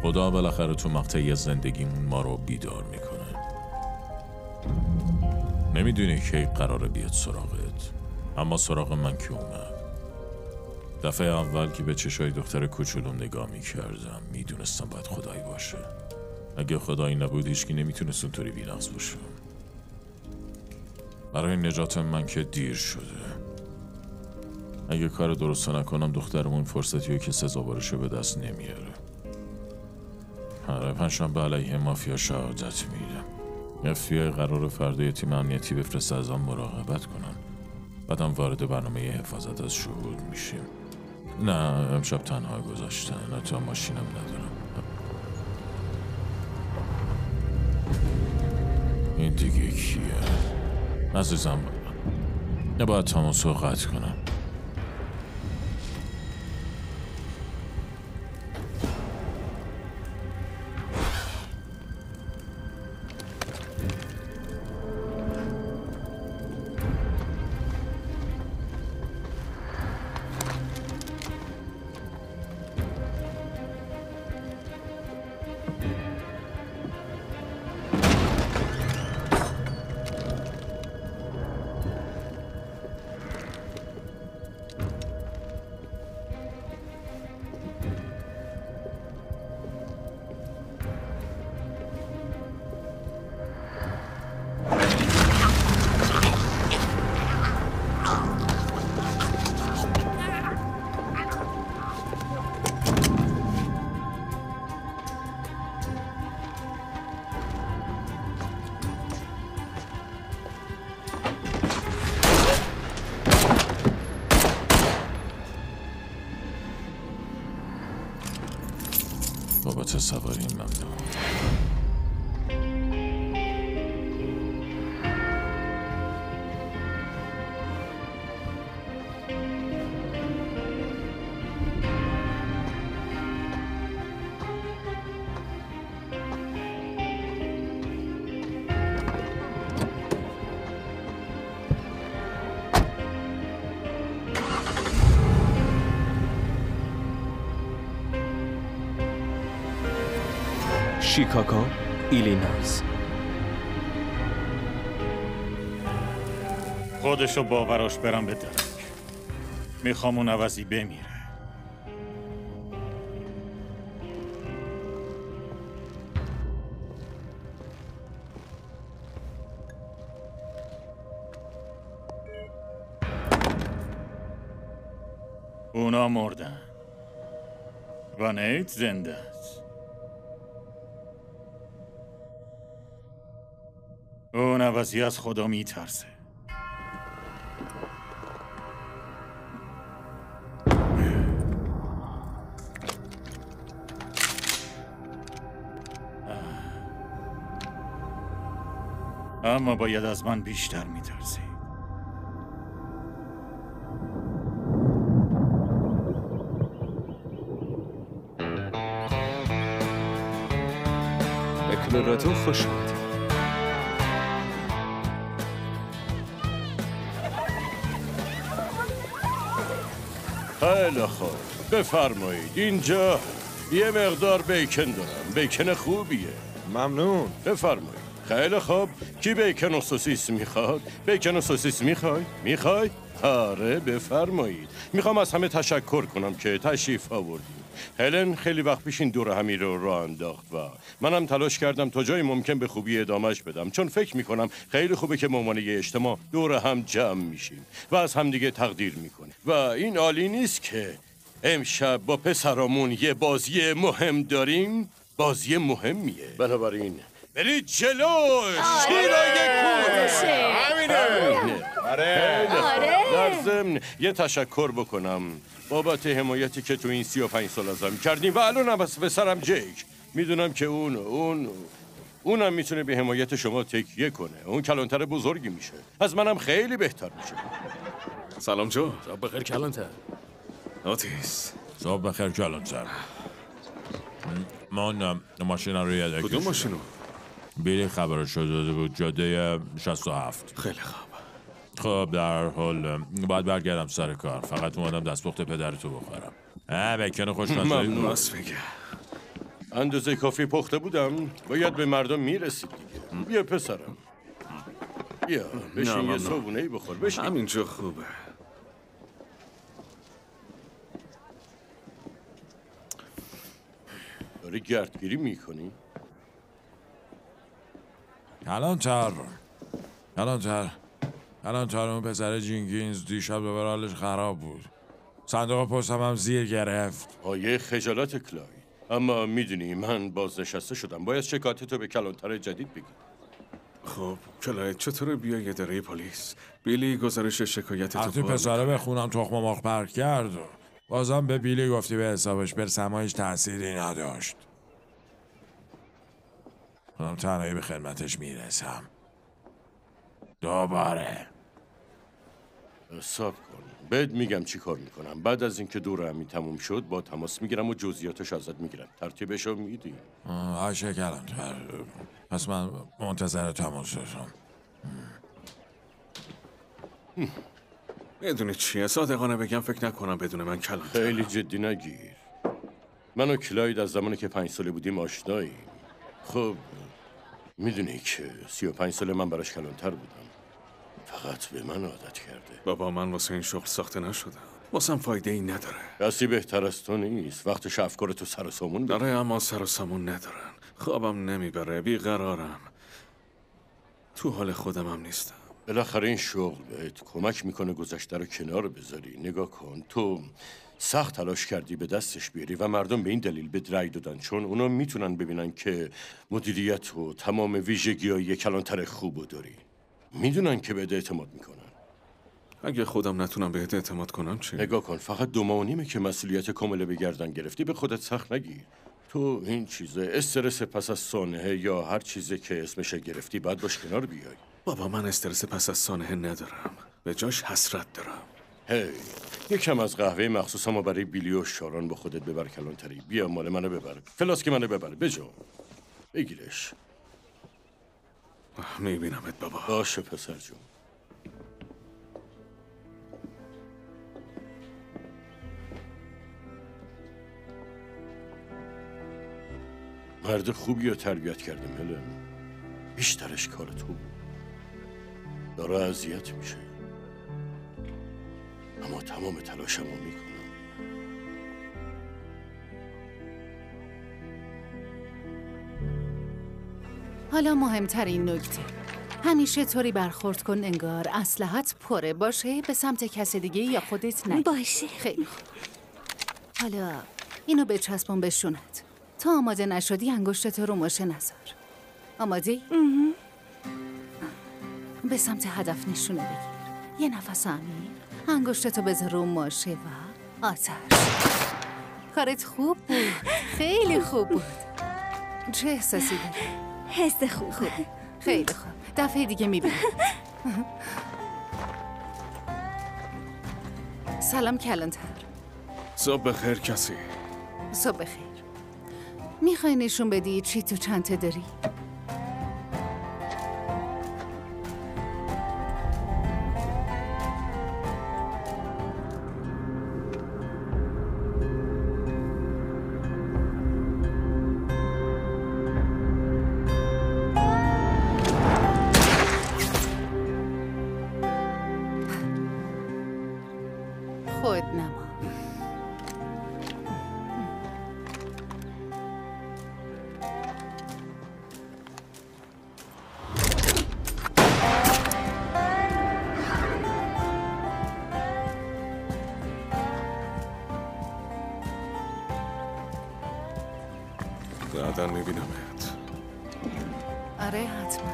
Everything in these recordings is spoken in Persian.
خدا بالاخره تو مقطعی از زندگیمون ما رو بیدار میکنه. نمیدونی کی قراره بیاد سراغت، اما سراغ من که اومد. دفعه اول که به چشای دختر کوچولوم نگاه میکردم میدونستم باید خدایی باشه. اگه خدایی نبود هیچکی نمیتونست اونطوری بی‌نقص باشه. برای نجات من که دیر شده. اگه کار درست نکنم دخترمون فرصتیو که سزاوارشو به دست نمیاره. هر پنجشنبه علیه مافیا شهادت میدم. FBI قرار فردا یه تیم امنیتی بفرسته ازم مراقبت کنن. بعدم وارد برنامه حفاظت از شهود میشیم. نه امشب تنها گذاشتن، حتی ماشینم ندارم. این دیگه کیه؟ عزیزم نباید تماسو قطع کنم. بابت سواری ممنون. شیکاگو، ایلینویس. خودشو باوراش برم به درک. میخوام اون عوضی بمیره. اونا مردن و نیت زنده است. اون عوضی از خدا میترسه. اما باید از من بیشتر میترسی. به کلورادو خوش اومدی. خیلی خوب بفرمایید. اینجا یه مقدار بیکن دارم. بیکن خوبیه. ممنون. بفرمایید. خیلی خوب. کی بیکن و سوسیس میخواد؟ بیکن و سوسیس میخوای؟ آره بفرمایید. میخوام از همه تشکر کنم که تشریف آوردید. هلن خیلی وقت پیش این دور همی رو راه انداخت و منم تلاش کردم تا جای ممکن به خوبی ادامش بدم، چون فکر میکنم خیلی خوبه که مامانه اجتماع دور هم جمع میشیم و از همدیگه تقدیر میکنیم. و این عالی نیست که امشب با پسرامون یه بازی مهم داریم. بازی مهمیه، بنابراین برید جلو. شیرای کوه. همینه. آره. در ضمن یه تشکر بکنم بابت حمایتی که تو این 35 سال ازم کردیم و الان هم از پسرم جیک. میدونم که اونم میتونه به حمایت شما تکیه کنه. اون کلانتر بزرگی میشه، از منم خیلی بهتر میشه. سلام جو. صبح بخیر کلانتر. اوتیس. صبح بخیر کلانتر. من ماشین رو یاد کدوم ماشینو؟ بیلی خبرش داده بود، جاده 67. خیلی خوب. خب در حال باید برگردم سر کار. فقط اومدم دستپخت پدرتو بخورم. بیکن خوشمزه. ممنون. راست میگه. اندازه کافی پخته بودم. باید به مردم میرسید دیگه. بیا پسرم. بیا بشین یه صبحونه‌ای بخور. بشین. همینجا خوبه. داری گردگیری میکنی؟ کلانتر اون پسر جینگینز دیشب دوباره حالش خراب بود. صندوق پستم هم زیر گرفت. آیه خجالت کلای. اما میدونی من بازنشسته شدم. باید شکایتتو به کلانتر جدید بگی. خب کلایت چطوره بیای اداره پلیس؟ بیلی گزارش شکایتتو وقتی پسره بخونم تخم مرغ پرت کرد. بازم به بیلی گفتی به حسابش برسم هیچ تأثیری نداشت. خودم تنهایی به خدمتش میرسم. دوباره حساب کن. بهت میگم چی کار میکنم. بعد از اینکه دور همین تموم شد با تماس میگیرم و جزئیاتش ازت میگیرم. ترتیبشو میدی. آشه کلانتر. پس من منتظر تماسشم. میدونی چیه؟ صادقانه بگم فکر نکنم بدون من کلانتر. خیلی جدی نگیر. من و کلاید از زمانی که 5 ساله بودیم آشناییم. خب میدونی که 35 ساله من براش کلانتر بودم. فقط به من عادت کرده. بابا من واسه این شغل ساخته نشدم. واسم فایده ای نداره. کسی بهتر از تو نیست. وقتش افکار تو سر و سامون داره اما سر و سامون ندارن. خوابم نمیبره. بیقرارم. تو حال خودم هم نیستم. بالاخره این شغل بهت کمک میکنه گذشته رو کنار بذاری. نگاه کن تو سخت تلاش کردی به دستش بیاری و مردم به این دلیل به رأی دادن چون اونا میتونن ببینن که مدیریت و تمام ویژگی‌های کلانتر خوبو داری. میدونن که بهت اعتماد میکنن. اگه خودم نتونم بهت اعتماد کنم چی؟ نگاه کن فقط 2 ماه و نیمه که مسئولیت کامل به گردن گرفتی. به خودت سخت نگیر. تو این چیزه استرس پس از سانحه یا هر چیزی که اسمش گرفتی بعد باش کنار بیای. بابا من استرس پس از سانحه ندارم. به جاش حسرت دارم. هی یکم از قهوه مخصوصمو برای بیلی و شاران با خودت ببر کلانتری. بیا مال منو ببر. فلاسک منو ببر. بجا بگیرش. میبینمت بابا. باشه پسر جون. مرد خوبی رو تربیت کردیم هلن. بیشترش کار تو بود. داره اذیت میشه اما تمام تلاشمو میکنم. حالا مهمترین نکته، همیشه طوری برخورد کن انگار اسلحه‌ت پره باشه به سمت کس دیگه یا خودت نگی. باشه. خیلی خوب. حالا اینو بچسبون به شونت. تا آماده نشدی انگشتت رو ماشه نذار. آماده؟ به سمت هدف نشونه بگیر. یه نفس عمیق. انگشتتو بذار رو ماشه و آتش. کارت خوب بود. خیلی خوب بود. چه احساسی داری؟ حس خوب. خیلی خوب. دفعه دیگه میبینم. سلام کلانتر. صبح بخیر کسی. صبح بخیر. میخوای نشون بدی چی تو چنته داری؟ خودنما. بعدا میبینمت. آره حتما.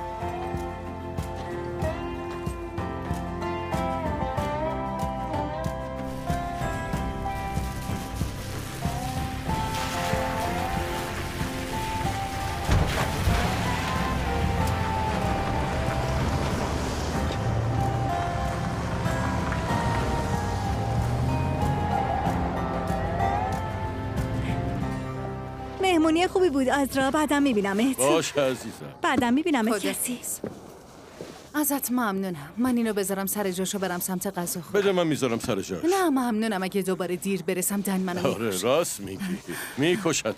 مهمونی خوبی بود آزرا. بعدم میبینمت. باشه عزیزم. بعدم میبینمت خدا کسی. ازت ممنونم. من اینو بذارم سر جاشو برم سمت غذا خور. بده من میذارم سر جاش. نه ممنونم. اگه دوباره دیر برسم دن منو آره میکشه. راست میگی. میکشتت.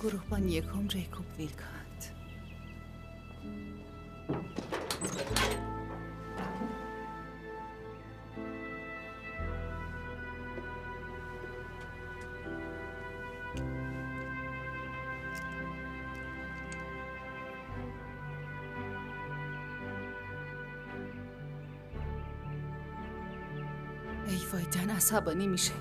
گروهبان یکم جیکوب ویلکات. ای وای دن عصبانی میشه.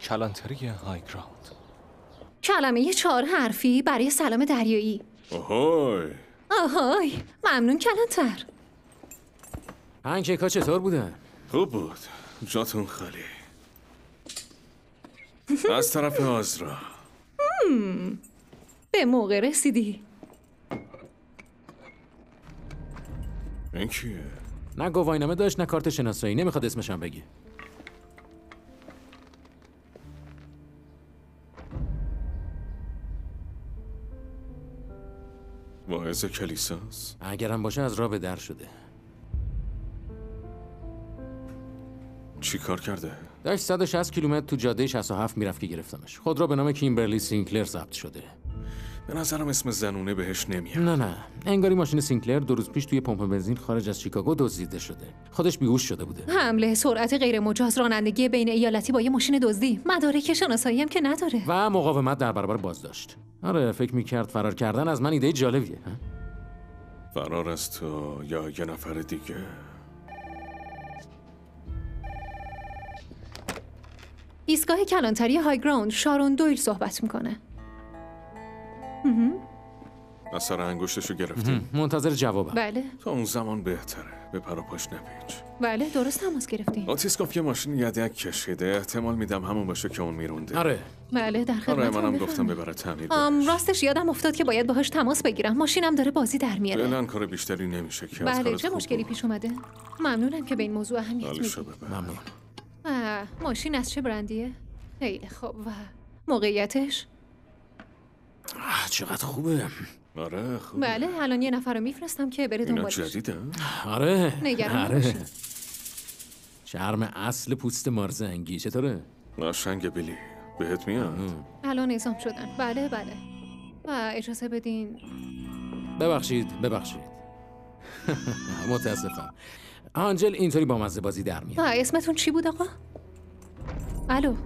کلانتری های گراوند. کلمه 4 حرفی برای سلام دریایی. اوهوی. آهای ممنون کلانتر. پنکیکا چطور بودن؟ خوب بود. جاتون خالی. از طرف آزرا. به موقع رسیدی. این کیه؟ نه گواهینامه داشت نه کارت شناسایی. نمیخواد اسمشم بگی. واعظ کلیساست؟ اگرم باشه از راه به در شده. چی کار کرده؟ داشت 160 کیلومتر تو جاده 67 میرفت که گرفتمش. خود را به نام کیمبرلی سینکلر ضبط شده. به نظرم اسم زنونه بهش نمیاد. نه انگاری ماشین سینکلر 2 روز پیش توی پمپ بنزین خارج از شیکاگو دزدیده شده. خودش بیهوش شده بوده. حمله سرعت غیر مجاز، رانندگی بین ایالتی با یه ماشین دزدی، مدارک شناسایی هم که نداره. و مقاومت در برابر بازداشت. آره فکر میکرد فرار کردن از من ایده جالبیه. فرار از تو یا یه نفر دیگه؟ ایستگاه کلانتری های گراوند. شارون دویل صحبت میکنه. اثر انگشتشو گرفتی؟ منتظر جوابم. بله تا اون زمان بهتره. به پر و پاش نپیچ. بله درست تماس گرفتیم. آتیس گفت یه ماشین یدک کشیده. احتمال میدم همون باشه که اون میرونده. آره بله در آره خدمتم. منم گفتم ببره تعمیر بهش. راستش یادم افتاد که باید باهاش تماس بگیرم. ماشینم داره بازی در میاره. فعلا کار بیشتری نمیشه که از بله کارت چه خوب مشکلی بود. پیش اومده؟ ممنونم که به این موضوع اهمیت حالشو میدی. ببر. ممنون. ماشین از چه برندیه؟ خیلی خوب. و موقعیتش؟ چقدر خوبه. آره خوب. بله الان یه نفر رو میفرستم که بره اینا دنبالش. آره نگران آره. نباشید. چرم اصل پوست مارزنگی چطوره؟ قشنگ بیلی. بهت میاد؟ الان اعزام شدن. بله و اجازه بدین. ببخشید متاسفم. آنجل اینطوری با مزه بازی در میاد. اسمتون چی بود آقا؟ الو.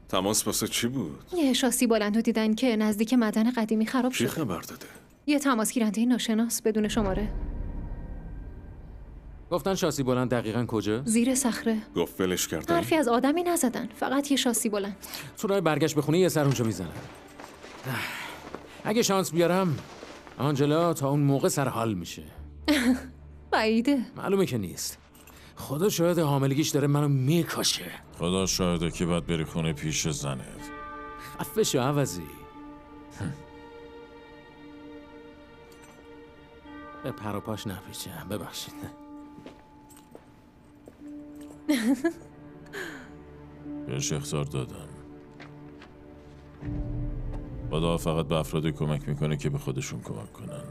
تماس واسه چی بود؟ یه شاسی بلندو دیدن که نزدیک معدن قدیمی خراب کی شد. خبر داده؟ یه تماس گیرنده ناشناس بدون شماره. گفتن شاسی بلند دقیقاً کجا؟ زیر صخره. گفت ولش کردن. حرفی از آدمی نزدن، فقط یه شاسی بلند. تو راه برگشت به خونه یه سر اونجا میزنن. اگه شانس بیارم آنجلا تا اون موقع سر حال میشه. بعیده. معلومه که نیست. خدا شاید حاملگیش داره منو میکشه. خدا شاهده که باید بری خونه پیش زنت. خفه شو عوضی. به پر و پاش نپیچم ببخشید. بهش اخطار دادم. خدا فقط به افرادی کمک میکنه که به خودشون کمک کنن.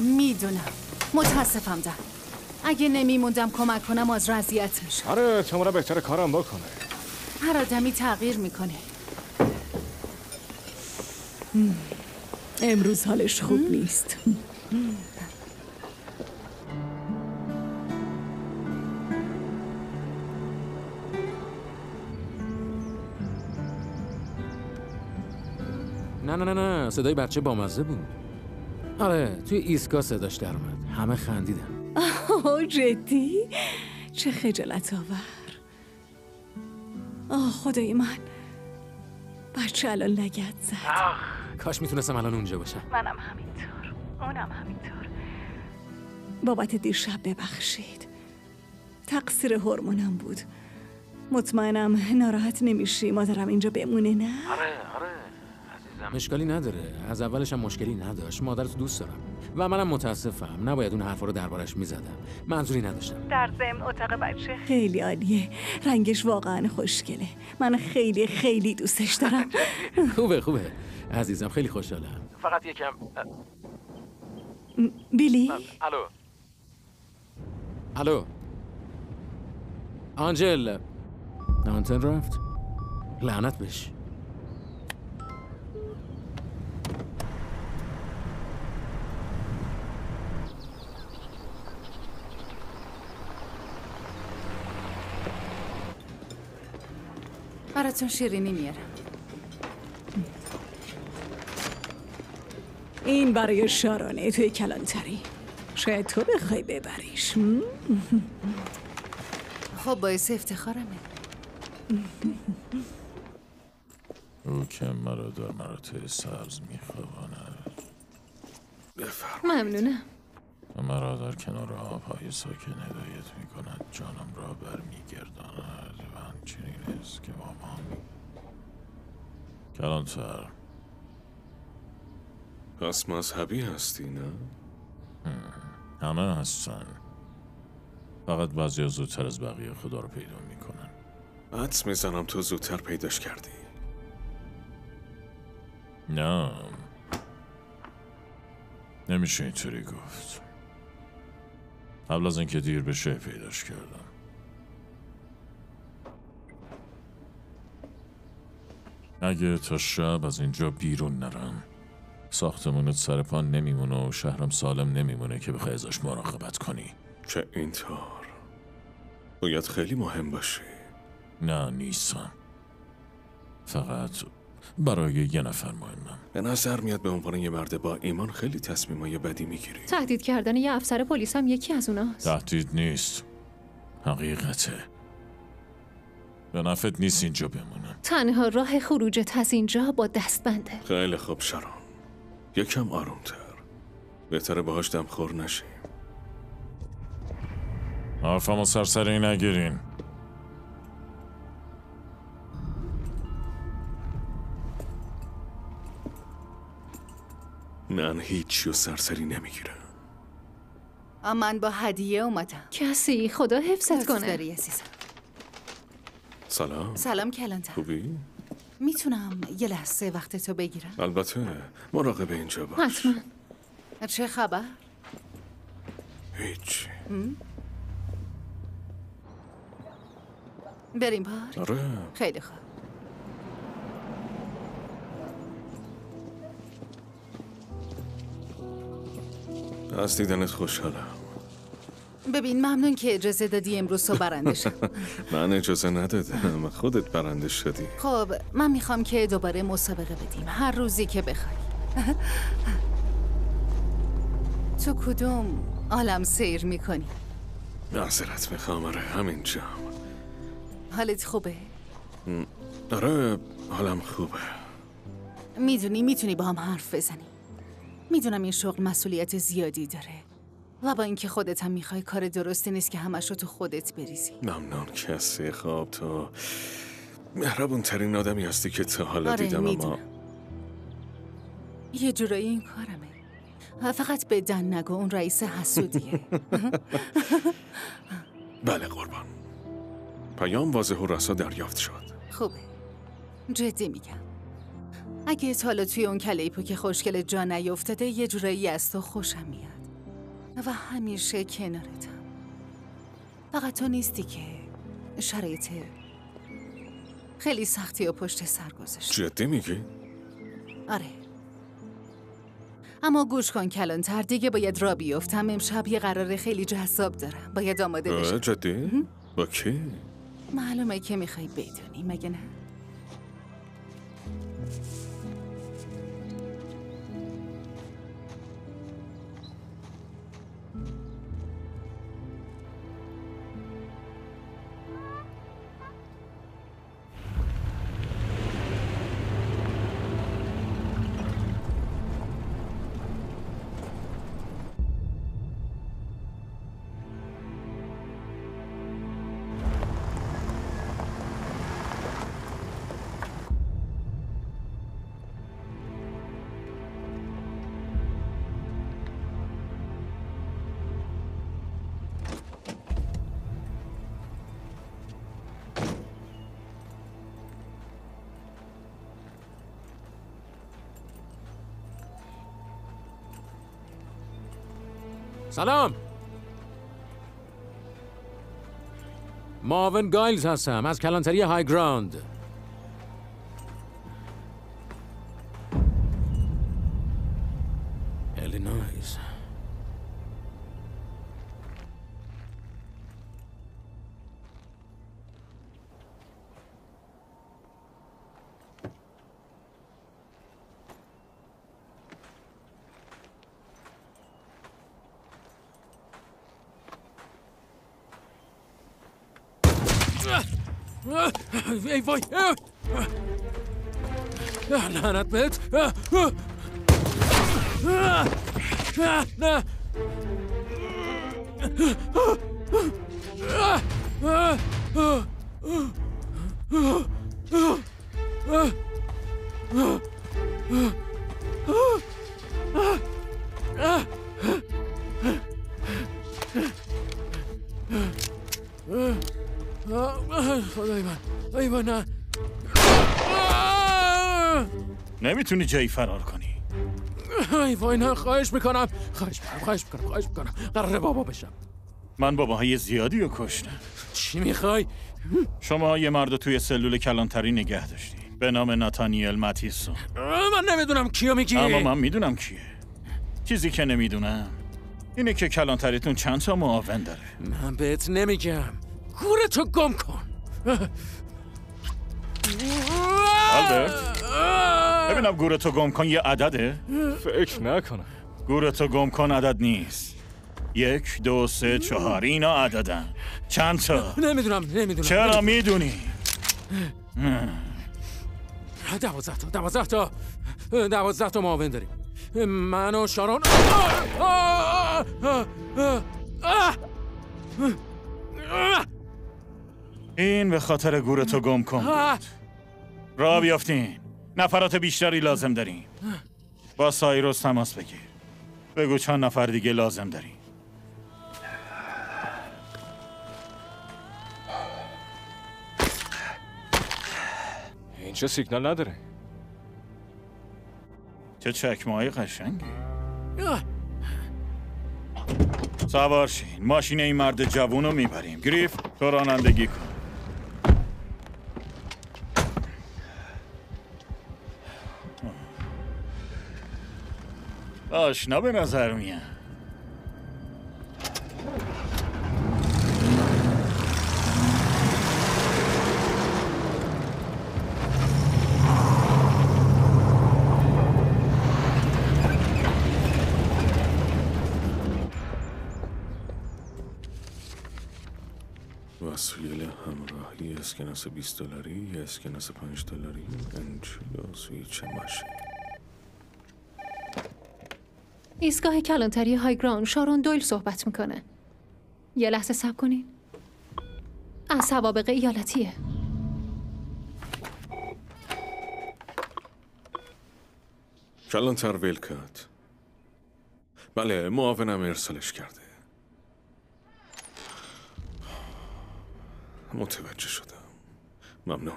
میدونم متاسفم در اگه نمیموندم کمک کنم از رضیت میشه. آره تمام بهتره کارم بکنه. هر آدمی تغییر میکنه. امروز حالش خوب نیست. نه صدای بچه بامزه بود. آره توی ایستگاه صداش در اومد. همه خندیدن. جدی؟ چه خجالت آور. آه خدای من، بچه الان لگد زد. کاش میتونستم الان اونجا باشم. منم همینطور، اونم همینطور. بابت دیشب ببخشید، تقصیر هورمونم بود. مطمئنم ناراحت نمیشی مادرم اینجا بمونه، نه؟ آره عزیزم، اشکالی نداره. از اولش هم مشکلی نداشت. مادرتو دوست دارم و منم متاسفم نباید اون حرفا رو دربارش میزدم. منظوری نداشتم. در ضمن اتاق بچه خیلی عالیه، رنگش واقعا خوشگله. من خیلی خیلی دوستش دارم. خوبه عزیزم، خیلی خوشحالم. فقط یکم بیلی؟ الو آنجل، آنتن رفت؟ لعنت بهش. براتون شیرینی میارم. این برای شارانه توی کلانتری. شاید تو بخوای ببریش. خب باعث افتخارمه. او که مرا در مراتع سبز میخواند. ممنونم. و مرا در کنار آبهای ساکن هدایت میکند. جانم را برمیگرداند و همچنین است که با ما کلانتر. پس مذهبی هستی نه؟ همه هستن، فقط بعضی زودتر از بقیه خدا رو پیدا میکنن. حدس میزنم تو زودتر پیداش کردی. نه، نمیشه اینطوری گفت. قبل از اینکه دیر بشه پیداش کردم. اگه تا شب از اینجا بیرون نرم، ساختمونت سر پا نمیمونه و شهرم سالم نمیمونه که بخوای ازش مراقبت کنی. چه اینطور؟ باید خیلی مهم باشی. نه نیستم، فقط برای یه نفر مهمم. به نظر میاد به عنوان یه مرد با ایمان خیلی تصمیمای بدی میگیری. تهدید کردن یه افسر پلیس هم یکی از اوناست. تهدید نیست، حقیقته. به نفعت نیست اینجا بمونم. تنها راه خروجت از اینجا با دستبنده. خیلی خوب شارون، یکم آرومتر. بهتره باهاش دمخور نشیم. حرفمو سرسری نگیرین. من هیچی و سرسری نمیگیرم. من با هدیه اومدم. کسی خدا حفظت کنه. داری عزیزم. سلام. سلام کلانتر. خوبی؟ میتونم یه لحظه وقتتو بگیرم؟ البته، مراقب اینجا باش. حتما. چه خبر؟ هیچ. بریم پارک؟ آره. خیلی خوب. از دیدنت خوشحالم. ببین ممنون که اجازه دادی امروز تو برنده شم. من اجازه ندادم، خودت برنده شدی. خب من میخوام که دوباره مسابقه بدیم، هر روزی که بخوای. تو کدوم عالم سیر میکنی؟ معذرت میخوام. آره همینجا. حالت خوبه؟ آره حالم خوبه. میتونی با هم حرف بزنی. میدونم این شغل مسئولیت زیادی داره و با اینکه خودت هم میخوای کار درستی نیست که همش رو تو خودت بریزی. ممنون کسی. خواب تو مهربون ترین آدمی هستی که تا حالا دیدم. میدونم. یه جورایی این کارمه. فقط به دن نگو، اون رئیس حسودیه. بله قربان. پیام واضح و رسا دریافت شد. خوبه، جدی میگم. اگه تا حالا توی اون کلیپو که خوشگل جا نیفتاده، یه جورایی از تو خوشم میاد و همیشه کنارتم. فقط تو نیستی که شرایط خیلی سختی و پشت سر گذاشت. جدی میگی؟ آره. اما گوش کن کلانتر، دیگه باید را بیفتم. امشب یه قرار خیلی جذاب دارم، باید آماده بشم. جدی؟ با کی؟ معلومه که میخوای بدونی، مگه نه؟ سلام. ماون گایلز هستم از کلانتری های گراند. ایلینویز. ای وای لعنت بهت. نه خدای من. ای وای نه. نمیتونی جایی فرار کنی. ای وای نه. خواهش میکنم قراره بابا بشم. من باباهای زیادی رو کشتم. چی میخوای؟ شما یه مرد توی سلول کلانتری نگه داشتی به نام ناتانیل ماتیسون. من نمیدونم کیو میگی. اما من میدونم کیه. چیزی که نمیدونم اینه که کلانتریتون چند تا معاون داره. من بهت نمیگم. گورتو گم کن. آلبرت ببینم گورتو گم کن یه عدده؟ فکر نکنم. گورتو گم کن عدد نیست. 1 2 3 4 اینا عددن. چند تا؟ نمیدونم. چرا میدونی؟ 12 تا معاون داریم. من و شارون. این به خاطر گورتو گم کن بود. راه بیافتین. نفرات بیشتری لازم داریم. با سایروس تماس بگیر. بگو چند نفر دیگه لازم داریم. اینجا سیگنال نداره. چه چکمه‌های قشنگی. سوار شین. ماشین این مرد جوون رو میبریم. گریف تو رانندگی کن. آشنا به نظر میاد. وسایل همراهی، اسکناس $20، اسکناس $5، انچلوس، هیچ ماشین. ایستگاه کلانتری های گراند. شارون دویل صحبت میکنه. یه لحظه صبر کنین. از سوابق ایالتیه. کلانتر ویلکات. بله معاونم ارسالش کرده. متوجه شدم. ممنون.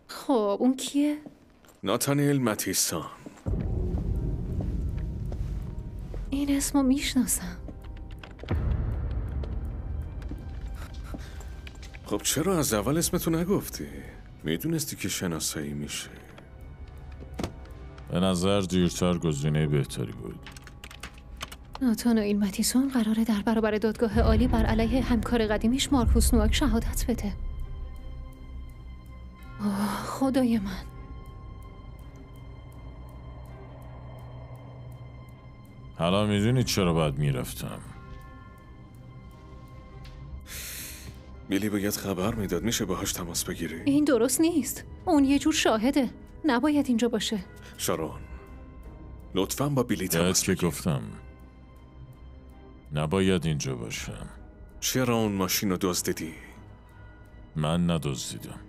خب اون کیه؟ ناتانیل ماتیسون. این اسمو میشناسم. خب چرا از اول اسمتو نگفتی؟ میدونستی که شناسایی میشه. به نظر دیرتر گزینه بهتری بود. ناتانائیل ماتیسون قراره در برابر دادگاه عالی بر علیه همکار قدیمیش مارکوس نواک شهادت بده. آه خدای من. حالا میدونید چرا باید میرفتم؟ بیلی باید خبر میداد. میشه باهاش تماس بگیری؟ این درست نیست. اون یه جور شاهده. نباید اینجا باشه. شارون لطفاً با بیلی تماس که بگیر. گفتم نباید اینجا باشم. چرا اون ماشین رو دزدیدی؟ من ندزدیدم.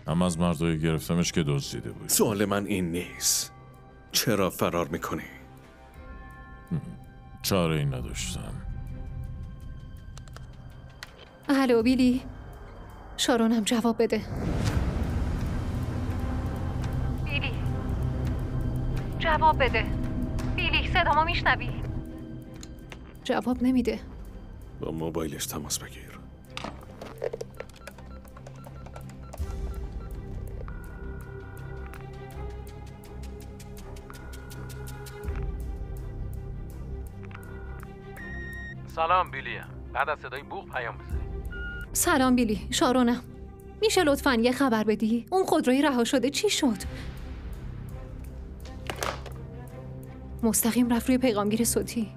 اما از مردایی گرفتمش که دزدیده بود. سوال من این نیست. چرا فرار میکنی؟ چاره ای نداشتم. الو بیلی. شارونم جواب بده. بیلی جواب بده. بیلی صدامو میشنوی؟ جواب نمیده. با موبایلش تماس بگیر. سلام بیلیم. بعد از صدای بوق پیام بزنی. سلام بیلی، شارونم. میشه لطفاً یه خبر بدی؟ اون خودروی رها شده چی شد؟ مستقیم رفت روی پیغامگیر صوتی.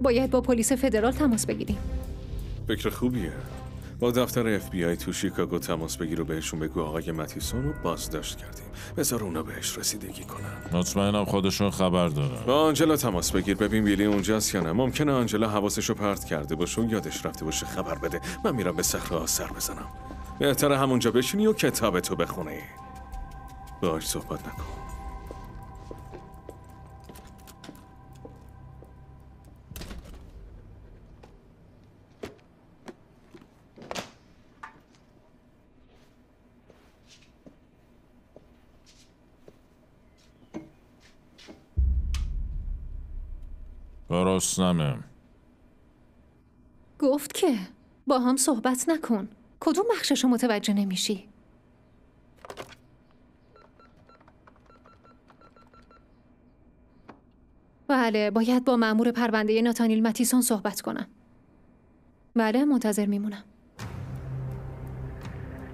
باید با پلیس فدرال تماس بگیریم. فکر خوبیه. با دفتر FBI تو شیکاگو تماس بگیر و بهشون بگو آقای متیسون رو بازداشت کردیم. بذار اونا بهش رسیدگی کنن. مطمئنم خودشون خبر دارن. با آنجلا تماس بگیر ببین بیلی اونجاست یا نه. ممکنه آنجلا حواسشو پرت کرده باشه و یادش رفته باشه خبر بده. من میرم به صخره سر بزنم. بهتره همونجا بشینی و کتابتو بخونی. باهاش صحبت نکن. گرسنمه. گفت که با هم صحبت نکن. کدوم بخششو متوجه نمیشی؟ بله، باید با مأمور پرونده ناتانیل متیسون صحبت کنم. بله، منتظر میمونم.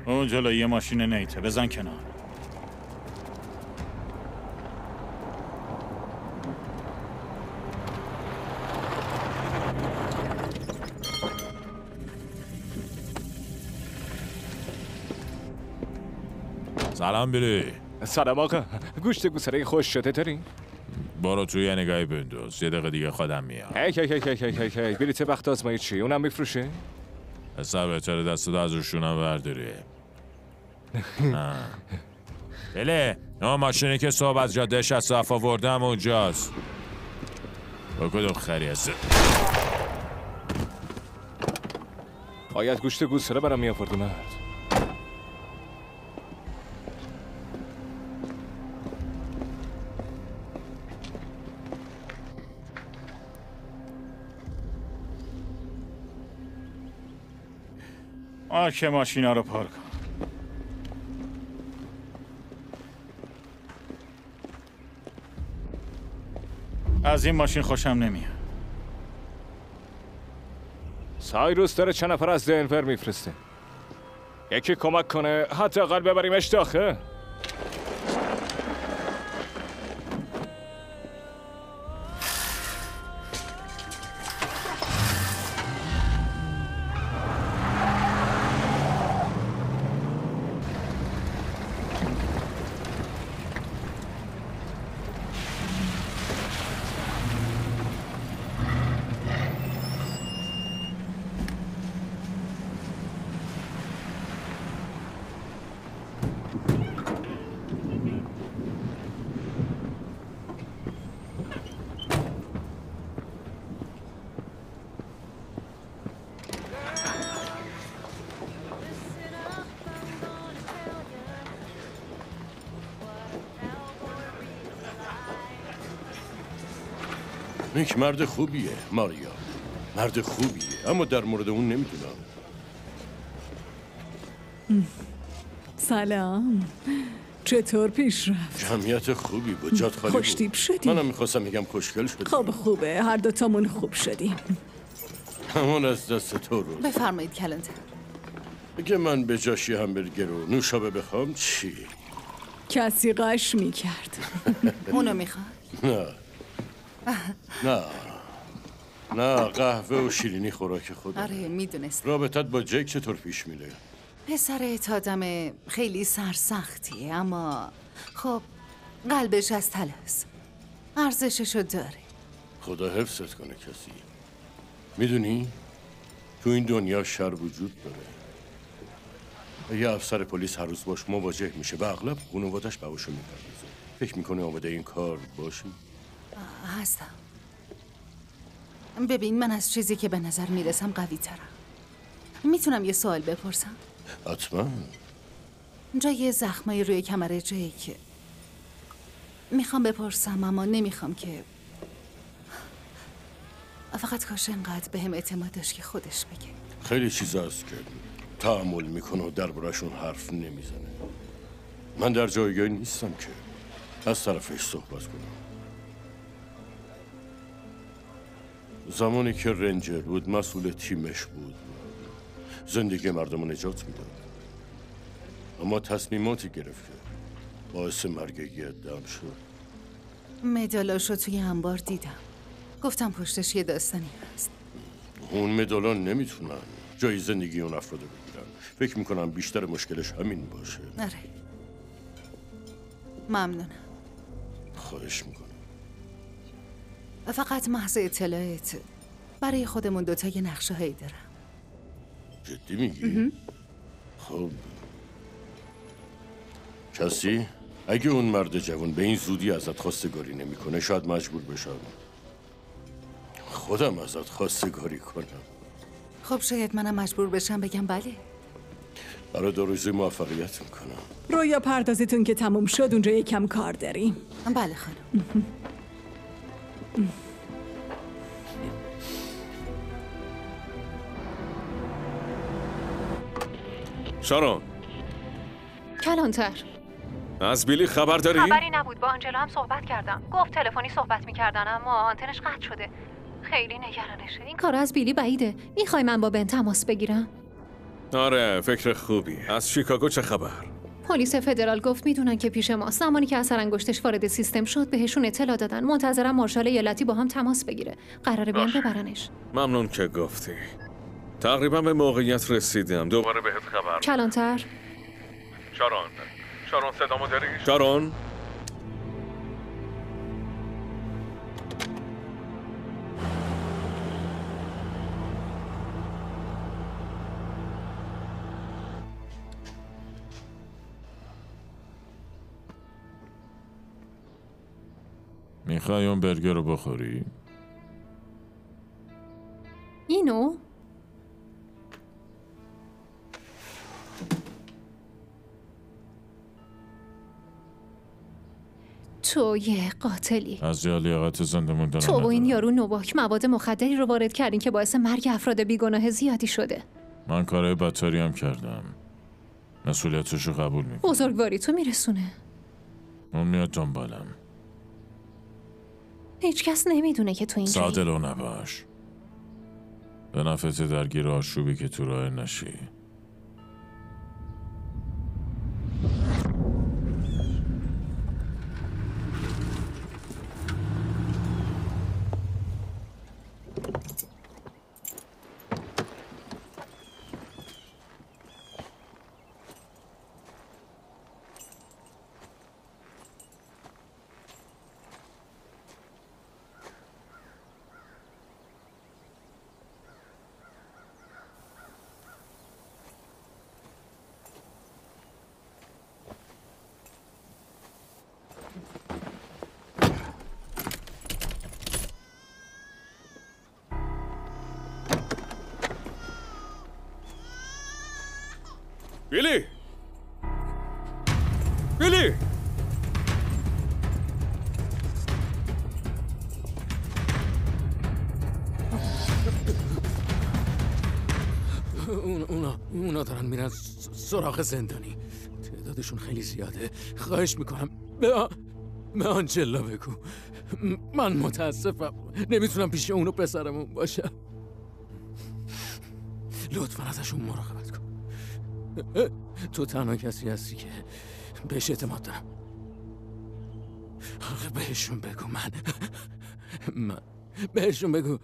اون جلوی یه ماشین نیته، بزن کنار. سلام بیلی. سلام آقا. گوشت گوسره خوش شده دارین؟ برو توی یه نگاهی بنداز. یه دقیقه دیگه خودم میام. هی بلیت بخت آزمایی چی؟ اونم میفروشه؟ حساب بهتره دستت از روشونم برداری. بله، نه ماشینی که صبح از جاده 67 آوردم اونجاست. با کدوم خری هسته؟ باید گوشت گوسره برام میآوردی مرد. که ماشینا رو پارک کن. از این ماشین خوشم نمیاد. سایروس داره چند نفر از دنور میفرسته. یکی کمک کنه حداقل ببریمش داخل. نیک مرد خوبیه ماریا، مرد خوبیه، اما در مورد اون نمیدونم. سلام، چطور پیش رفت؟ جمعیت خوبی بود، جات خالی بود. خوشتیپ شدی؟ منم میخواستم میگم خوشگل شدی. خب خوبه، هر دوتامون خوب شدیم. همون از دست تو رو. بفرمایید کلانتر. اگه من به جاشی همبرگر و نوشابه بخوام چی؟ کسی قش میکرد. اونو میخواد؟ نه قهوه و شیرینی خوراک خودم. آره میدونست. رابطت با جک چطور پیش میره؟ پسرت آدم خیلی سرسختیه، اما خب قلبش از طلاست. ارزششو داره. خدا حفظت کنه کسی. میدونی تو این دنیا شر وجود داره. یه افسر پلیس هر روز باش مواجه میشه و اغلب خانواده‌اش بهاشو میپردازه. فکر میکنه آماده این کار باشی؟ هستم. ببین، من از چیزی که به نظر میرسم قوی ترم. میتونم یه سوال بپرسم؟ حتما. جای زخمای روی کمر جیک. میخوام بپرسم اما نمیخوام که فقط کاش انقدر به هم اعتماد داشت که خودش بگه. خیلی چیز هست که تحمل میکنه و دربارشون حرف نمیزنه. من در جایگاهی نیستم که از طرفش صحبت کنم. زمانی که رنجر بود مسئول تیمش بود، زندگی مردم رو نجات میداد، اما تصمیماتی گرفت که باعث مرگ یه عده‌ام شد. مدالاشو توی انبار دیدم. گفتم پشتش یه داستانی هست. اون مدالا نمیتونن جای زندگی اون افرادو بگیرن. فکر میکنم بیشتر مشکلش همین باشه. آره. ممنونم. خواهش میکنم. فقط محض اطلاعت برای خودمون دوتا یه نقشه هایی دارم. جدی میگی؟ خب کسی؟ اگه اون مرد جوان به این زودی ازت خواستگاری نمیکنه شاید مجبور بشم خودم ازت خواستگاری کنم. خب شاید منم مجبور بشم بگم بله. برای آرزوی موفقیت میکنم. رویا پردازیتون که تموم شد اونجا یکم کار داریم. بله خانم. شارون، کلانتر، از بیلی خبر داری؟ خبری نبود. با آنجلا هم صحبت کردم. گفت تلفنی صحبت میکردن اما آنتنش قطع شده. خیلی نگرانشه. این کار از بیلی بعیده. میخوای من با بن تماس بگیرم؟ آره، فکر خوبی. از شیکاگو چه خبر؟ پلیس فدرال گفت میدونن که پیش ماست. زمانی که اثر انگشتش وارد سیستم شد بهشون اطلاع دادن. منتظرم مارشال ایالتی با هم تماس بگیره. قراره بیان ببرنش. ممنون که گفتی. تقریبا به موقعیت رسیدم. دوباره بهت خبر. کلانتر. شارون صدامو داری؟ شارون؟ میخوای اون برگر رو بخوری؟ اینو؟ تو یه قاتلی. از لیاقت زنده موندن تو و این یارو نوباک مواد مخدری رو وارد کردین که باعث مرگ افراد بیگناه زیادی شده. من کارهای بدتری هم کردم. مسئولیتش رو قبول میکنم. بزرگواری تو میرسونه. اون میاد دنبالم. هیچ کس نمیدونه که تو اینجایی. ساده رو نباش. به نفعت درگیر آشوبی که تو راه نشی. بیلی! بیلی! اونا دارن میرن سراغ زندانی. تعدادشون خیلی زیاده. خواهش میکنم به آنجلا بگو. من متاسفم نمیتونم پیش اونو پسرمون باشم. لطفا ازشون مراقبت کن. تو تنها کسی هستی که بهش اعتماد دارم. بهشون بگو من بهشون بگو.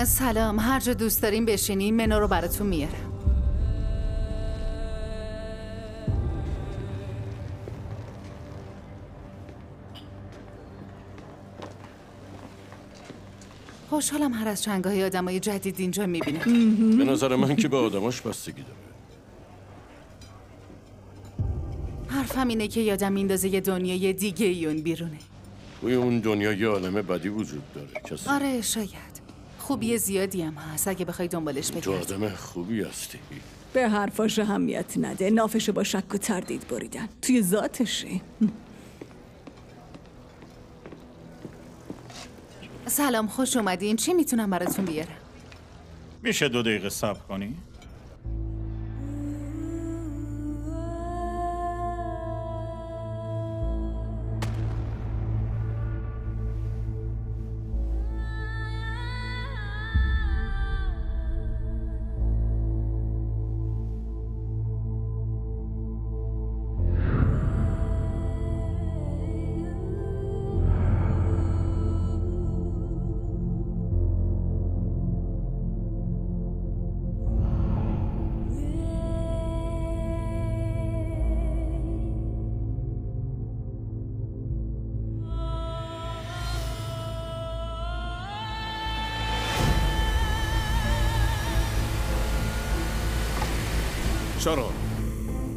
سلام، هر جا دوست دارین بشینین، منو رو براتون میارم. خوشحالم هر از چند گاهی آدمای جدید اینجا میبینم. به نظر من که به آدماش بستگی داره. حرفم اینه که یادم میندازه یه دنیای دیگه اون بیرونه. توی اون دنیا یه عالم بدی وجود داره کسی. آره شاید. خوبی زیادی هم هست اگه بخوای دنبالش بگردی. تو آدم خوبی هستی. به حرفاش اهمیت نده. نافشو با شک و تردید بریدن. توی ذاتشه. سلام، خوش اومدین. چی میتونم براتون بیارم؟ میشه 2 دقیقه صبر کنی؟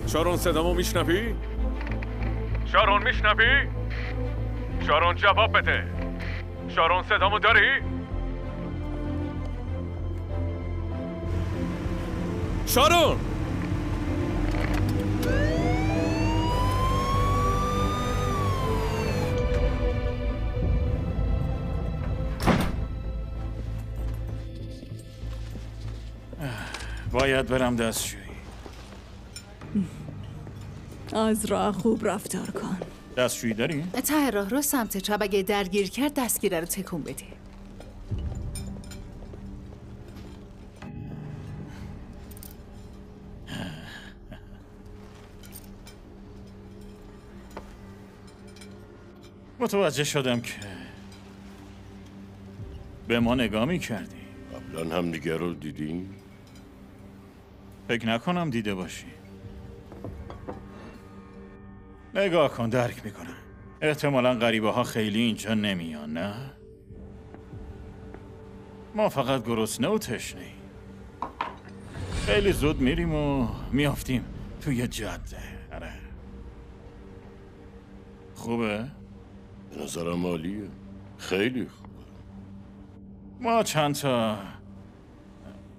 شارون صدامو میشنوی؟ شارون میشنوی؟ شارون جواب بده. شارون صدامو داری؟ شارون! باید برم دستشویی. از راه خوب رفتار کن. دستشویی داری؟ ته راه رو سمت چپ، اگه درگیر کرد دستگیره رو تکون بده. متوجه شدم که به ما نگاه می‌کردی. قبلا هم دیگه رو دیدین؟ فکر نکنم دیده باشی. نگاه کن، درک میکنم. احتمالاً غریبه ها خیلی اینجا نمیان، نه؟ ما فقط گرسنه و تشنه ایم. خیلی زود میریم و میافتیم توی جاده. آره. خوبه؟ به نظرم عالیه. خیلی خوبه. ما چند تا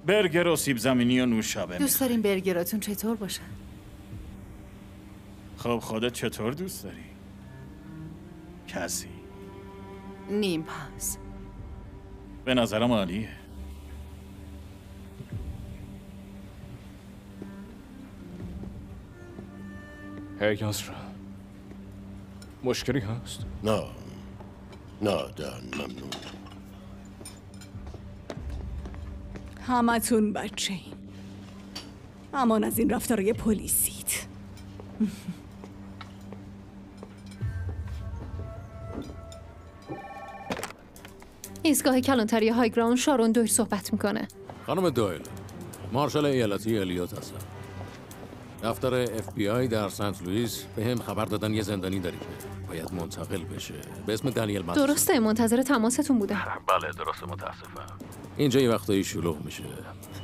برگر و سیب زمینی و نوشابه دوست داریم برگراتون چطور باشن؟ خب خودت چطور دوست داری؟ کسی؟ نیم پس. به نظرم عالیه. هی یاسرا، مشکلی هست؟ نه دن ممنون. همتون بچه این. امان از این رفتارای پلیسیت. ایستگاه کلانتری های گراوند، شارون دویل صحبت میکنه. خانم دویل، مارشال ایالتی الیوت هستم. دفتر FBI در سنت لوئیس به هم خبر دادن یه زندانی داریم که باید منتقل بشه به اسم دنیل ماتسون. درسته، منتظر تماستون بودم. بله درسته، متاسفم. اینجا یه وقتایی شلوغ میشه.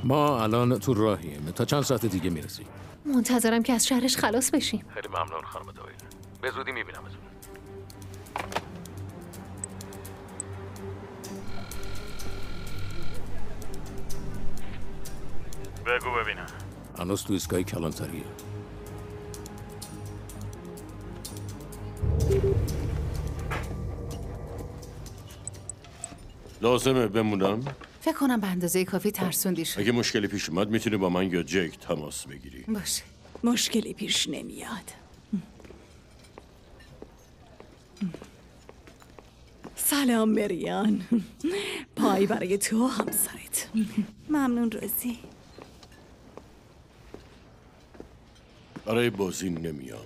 ما الان تو راهیم، تا چند ساعت دیگه میرسیم. منتظرم که از شهرش خلاص بشیم. خیلی ممنون خانم دویل. به زودی میبینمتون. بگو ببینم. هنوز تو ایستگاه کلانتریه. لازمه بمونم؟ فکر کنم به اندازه کافی ترسوندی شد. اگه مشکلی پیش اومد میتونی با من یا جیک تماس بگیری. باشه. مشکلی پیش نمیاد. سلام مریان. پای برای تو همسرت. ممنون روزی. برای بازی نمیام.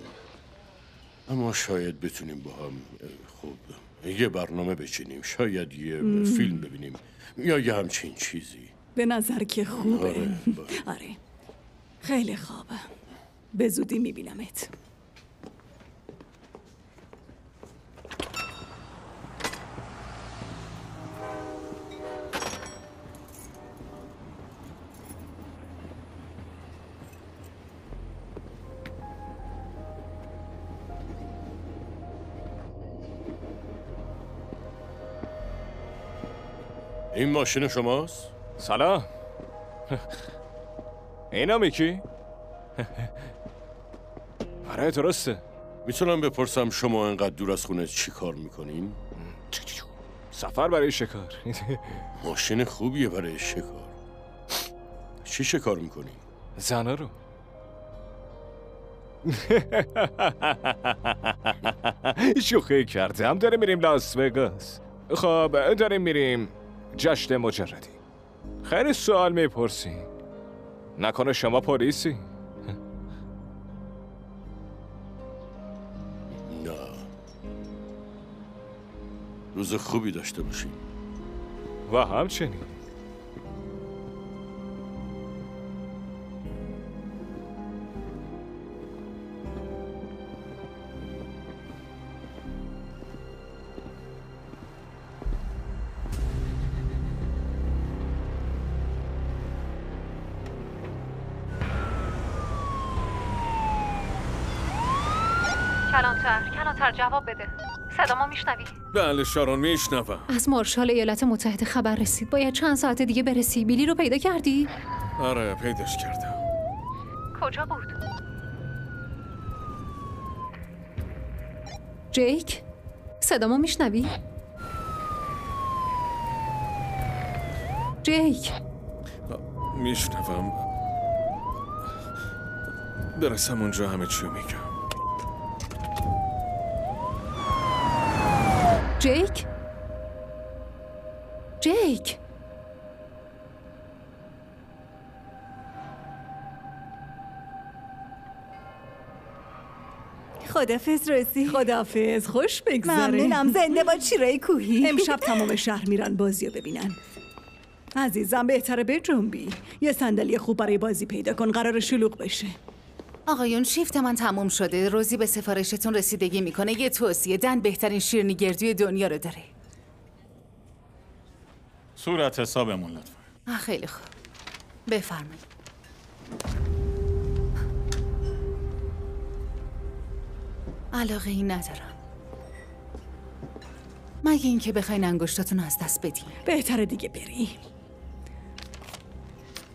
اما شاید بتونیم با هم یه برنامه بچینیم، شاید یه فیلم ببینیم یا یه همچین چیزی. به نظر که خوبه. آره خیلی خوبه. به زودی میبینمت. این ماشین شماست؟ سلام. اینا میکی؟ آره درسته. میتونم بپرسم شما انقدر دور از خونه چی کار میکنین؟ سفر برای شکار. ماشین خوبیه برای شکار. چی شکار میکنین؟ زنه رو. شوخی کردم. داریم میریم لاس وگاس. خب داریم میریم جشن مجردی. خیلی سوال میپرسی. نکنه شما پلیسی؟ نه. روز خوبی داشته باشیم. و همچنین. کلانتر جواب بده. صدامو میشنوی؟ بله شارون میشنوم. از مارشال ایالات متحده خبر رسید. باید چند ساعت دیگه برسی. بیلی رو پیدا کردی؟ آره پیداش کردم. کجا بود؟ جیک؟ صدامو میشنوی؟ جیک؟ میشنوم. برسم اونجا همه چیو میگم. جیک؟ جیک؟ خدافظ روزی. خدافظ. خوش بگذره. ممنونم. زنده با چیره کوهی. امشب تمام شهر میرن بازیو ببینن. عزیزم بهتره بجنبی. یه صندلی خوب برای بازی پیدا کن. قرار شلوغ بشه. آقایون شیفت من تموم شده. روزی به سفارشتون رسیدگی میکنه. یه توصیه. دن بهترین شیرینی گردوی دنیا رو داره. صورت حسابمون لطفا. خیلی خوب. بفرمایید. علاقه ای ندارم. مگه اینکه بخواین انگشتاتون از دست بدین. بهتره دیگه بری.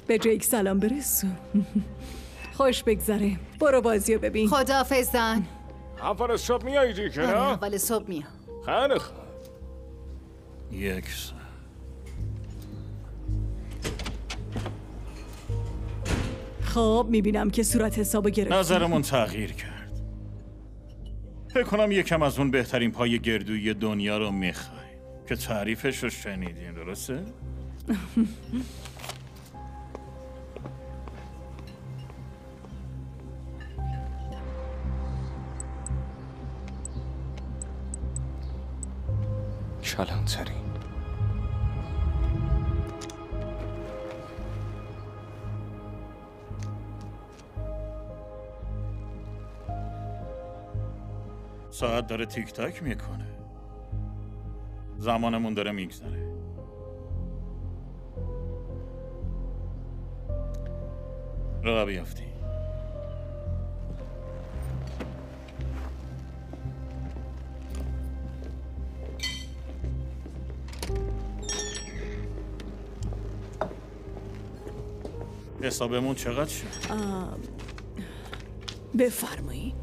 به جیک سلام برسون. خوش بگذره. برو بازیو ببین. خداحافظ زن. اول صبح میایی دیگه نه؟ اول صبح میام. خیلی خوب. یک ساعت. خب میبینم که صورت حسابو گرفتی. نظرمون تغییر کرد. فکر کنم یکم از اون بهترین پای گردویی دنیا رو میخوای که تعریفش رو شنیدین، درسته؟ کلانتری. ساعت داره تیک تاک میکنه. زمانمون داره میگذره. راه بیافتی. حسابمون چقدر شد؟ بفرمایی.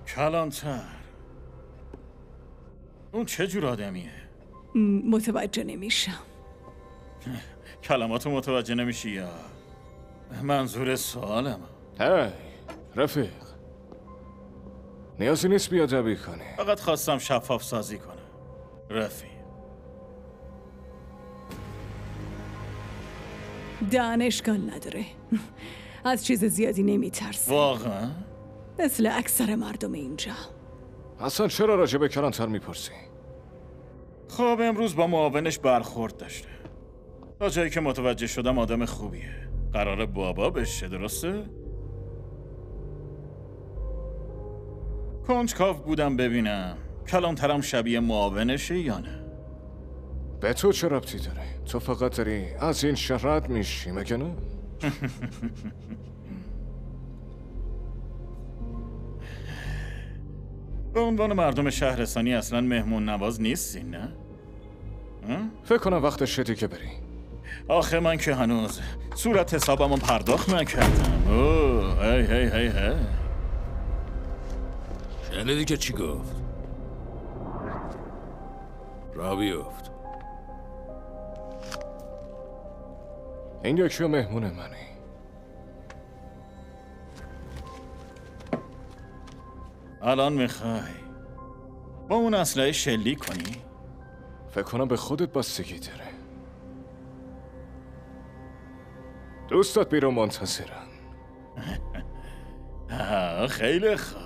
کلانتر اون چه جور آدمیه؟ متوجه نمیشم. کلماتو متوجه نمیشی یا منظور سوالم؟ هی رفیق، نیازی نیست بیادبی کنی. فقط خواستم شفاف سازی کنم. رفیق دانشگاه نداره. از چیز زیادی نمیترسه. واقعا؟ مثل اکثر مردم اینجا. اصلا چرا راجع به کلانتر میپرسی؟ خب امروز با معاونش برخورد داشته. تا جایی که متوجه شدم آدم خوبیه. قراره بابا بشه، درسته؟ کنجکاو بودم ببینم کلانترم شبیه معاونشه یا نه. به تو چه ربطی داره؟ تو فقط داری از این شهر رد میشی مگه نه؟ به عنوان مردم شهرستانی اصلا مهمون نواز نیستی نه؟ فکر کنم وقتشه دیگه بری. آخه من که هنوز صورت حسابمو پرداخت نکردم. اوه هی شنیدی که چی گفت؟ را بیفت. این یکی مهمون منی. الان میخوای با اون اسلحه شلیک کنی؟ فکر کنم به خودت بستگی داره. دوستات بیرون منتظرن. خیلی خوب.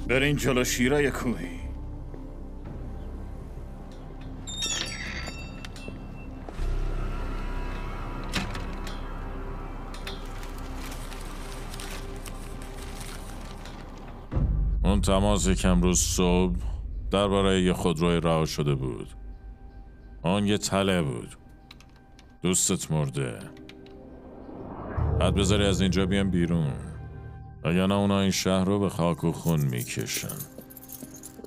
برین جلو شیرای کوهی. اون تماسی که امروز صبح درباره یه خودروی رها شده بود. اون یه تله بود. دوستت مرده. بعد بذاری از اینجا بیان بیرون. اگر نه اونا این شهر رو به خاک و خون میکشن.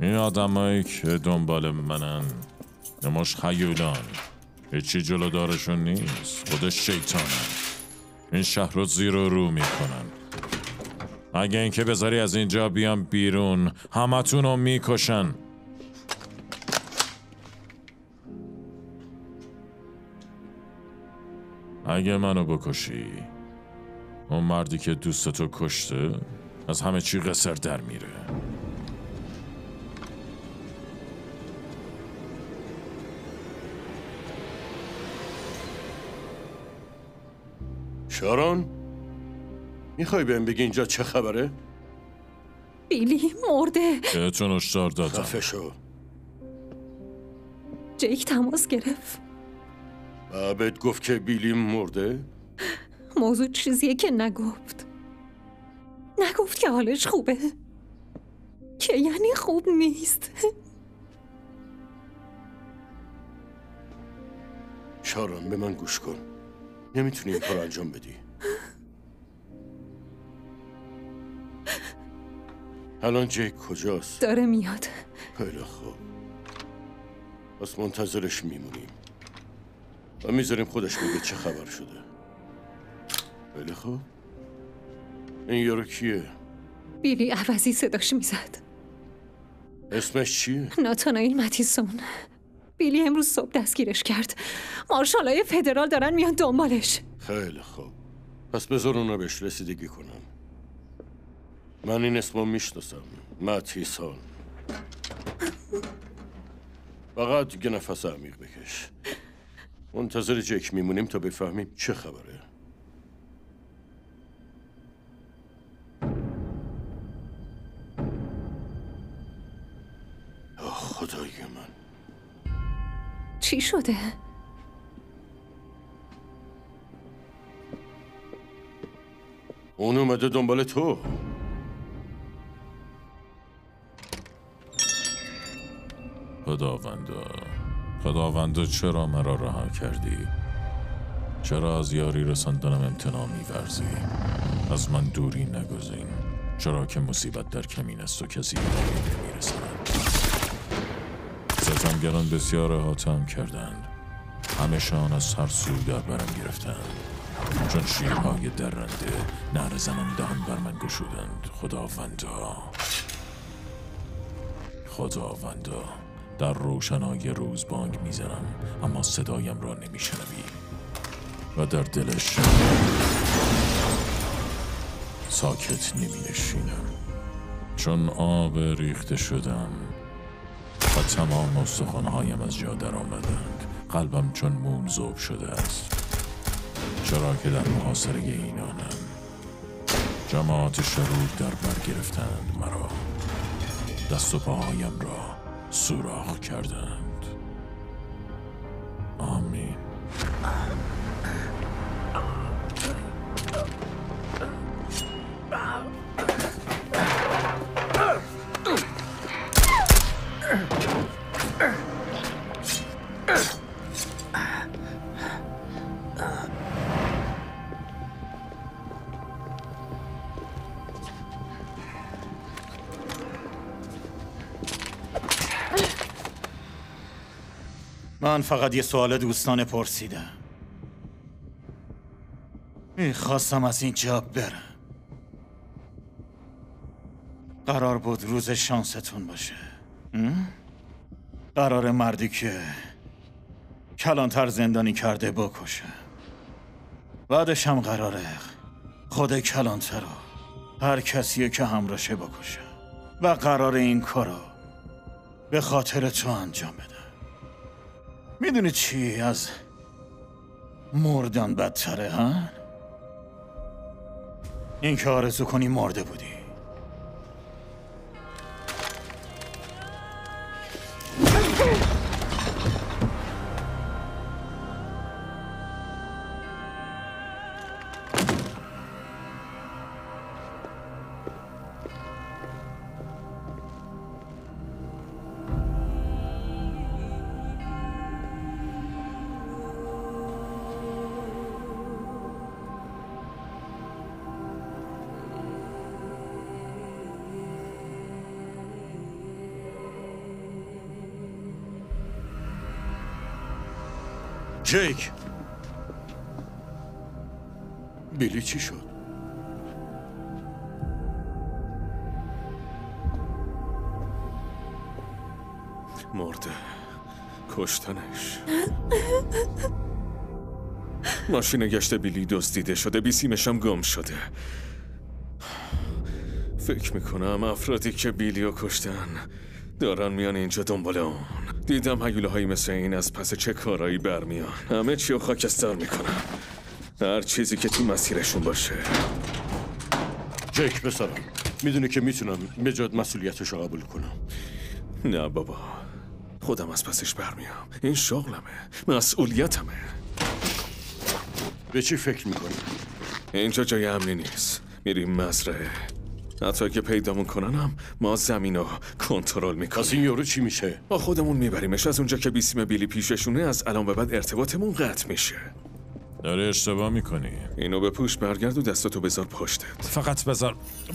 این آدمایی که دنبال منن یه مش خیولان. هیچی جلو دارشون نیست. خودش شیطانن. این شهر رو زیر و رو میکنن. اگه اینکه بذاری از اینجا بیان بیرون همتون رو میکشن. اگه منو بکشی اون مردی که دوستتو کشته از همه چی قصر در میره. شارون میخوای بهم بگی اینجا چه خبره؟ بیلی مرده. بهتون هشدار دادم. خفه شو. جیک تماس گرفت. بهت گفت که بیلی مرده؟ موضوع چیزیه که نگفت که حالش خوبه. که یعنی خوب نیست. شارون به من گوش کن. نمیتونی این کار انجام بدی. الان جیک کجاست؟ داره میاد. خیلی خوب. پس منتظرش میمونیم و میذاریم خودش بگه چه خبر شده. خیلی خوب. این یارو کیه؟ بیلی عوضی صداش میزد. اسمش چیه؟ ناتانائیل متیسون. بیلی امروز صبح دستگیرش کرد. مارشالای فدرال دارن میان دنبالش. خیلی خوب. پس بذار اونا بهش رسیدگی کنن. من این اسمو میشناسم. متیسون. فقط دیگه نفس عمیق بکش. منتظر جک میمونیم تا بفهمیم چه خبره. خدای من. چی شده؟ اون اومده دنبال تو. خداوندا چرا مرا رها کردی؟ چرا از یاری رساندنم امتناع می‌ورزی؟ از من دوری نگزین. چرا که مصیبت در کمین است و کسی به یاری نمی‌رساند. ستمگران بسیار احاطه‌ام کردند. همه‌شان از هر سو در برم گرفتند. چون شیرهای درنده نعره زنان دهان بر من گشودند. خداوندا در روشنای روز بانگ میزنم اما صدایم را نمیشنوی و در دلش ساکت نمینشینم، چون آب ریخته شدم و تمام استخوان‌هایم از جا در آمدند. قلبم چون موم ذوب شده است، چرا که در محاصره اینانم. جماعت شرور در بر گرفتند مرا، دست و پاهایم را سوراخ کردند. آمین. من فقط یه سوال دوستانه پرسیدم. میخواستم از اینجا برم. قرار بود روز شانستون باشه. قرار مردی که کلانتر زندانی کرده بکشه. بعدش هم قراره خود کلانتر رو هر کسیه که همراشه بکشه و قرار این کارو به خاطر تو انجام بده. میدونی چی از مردن بدتره ها؟ این که آرزو کنی مرده بودی. جیک، بیلی چی شد؟ مرده. کشتنش. ماشین گشت بیلی دزدیده شده، بیسیمشم گم شده. فکر میکنم افرادی که بیلیو کشتن دارن میان اینجا دنبال اون. دیدم هیوله هایی مثل این از پس چه کارایی برمیان. همه چی رو خاکستر میکنم، هر چیزی که تو مسیرشون باشه. جیک بسرم، میدونی که میتونم به جات مسئولیتش رو قبول کنم. نه بابا، خودم از پسش برمیام. این شغلمه، مسئولیتمه. به چی فکر میکنی؟ اینجا جای امنی نیست. میریم مزرعه. حتی اگه پیدامون کننم ما زمین رو کنترل میکنیم. از این یارو چی میشه؟ با خودمون میبریمش. از اونجا که بیسیم بیلی پیششونه از الان به بعد ارتباطمون قطع میشه. داری اشتباه میکنی. اینو به پوش برگرد و دستاتو بذار پشتت. فقط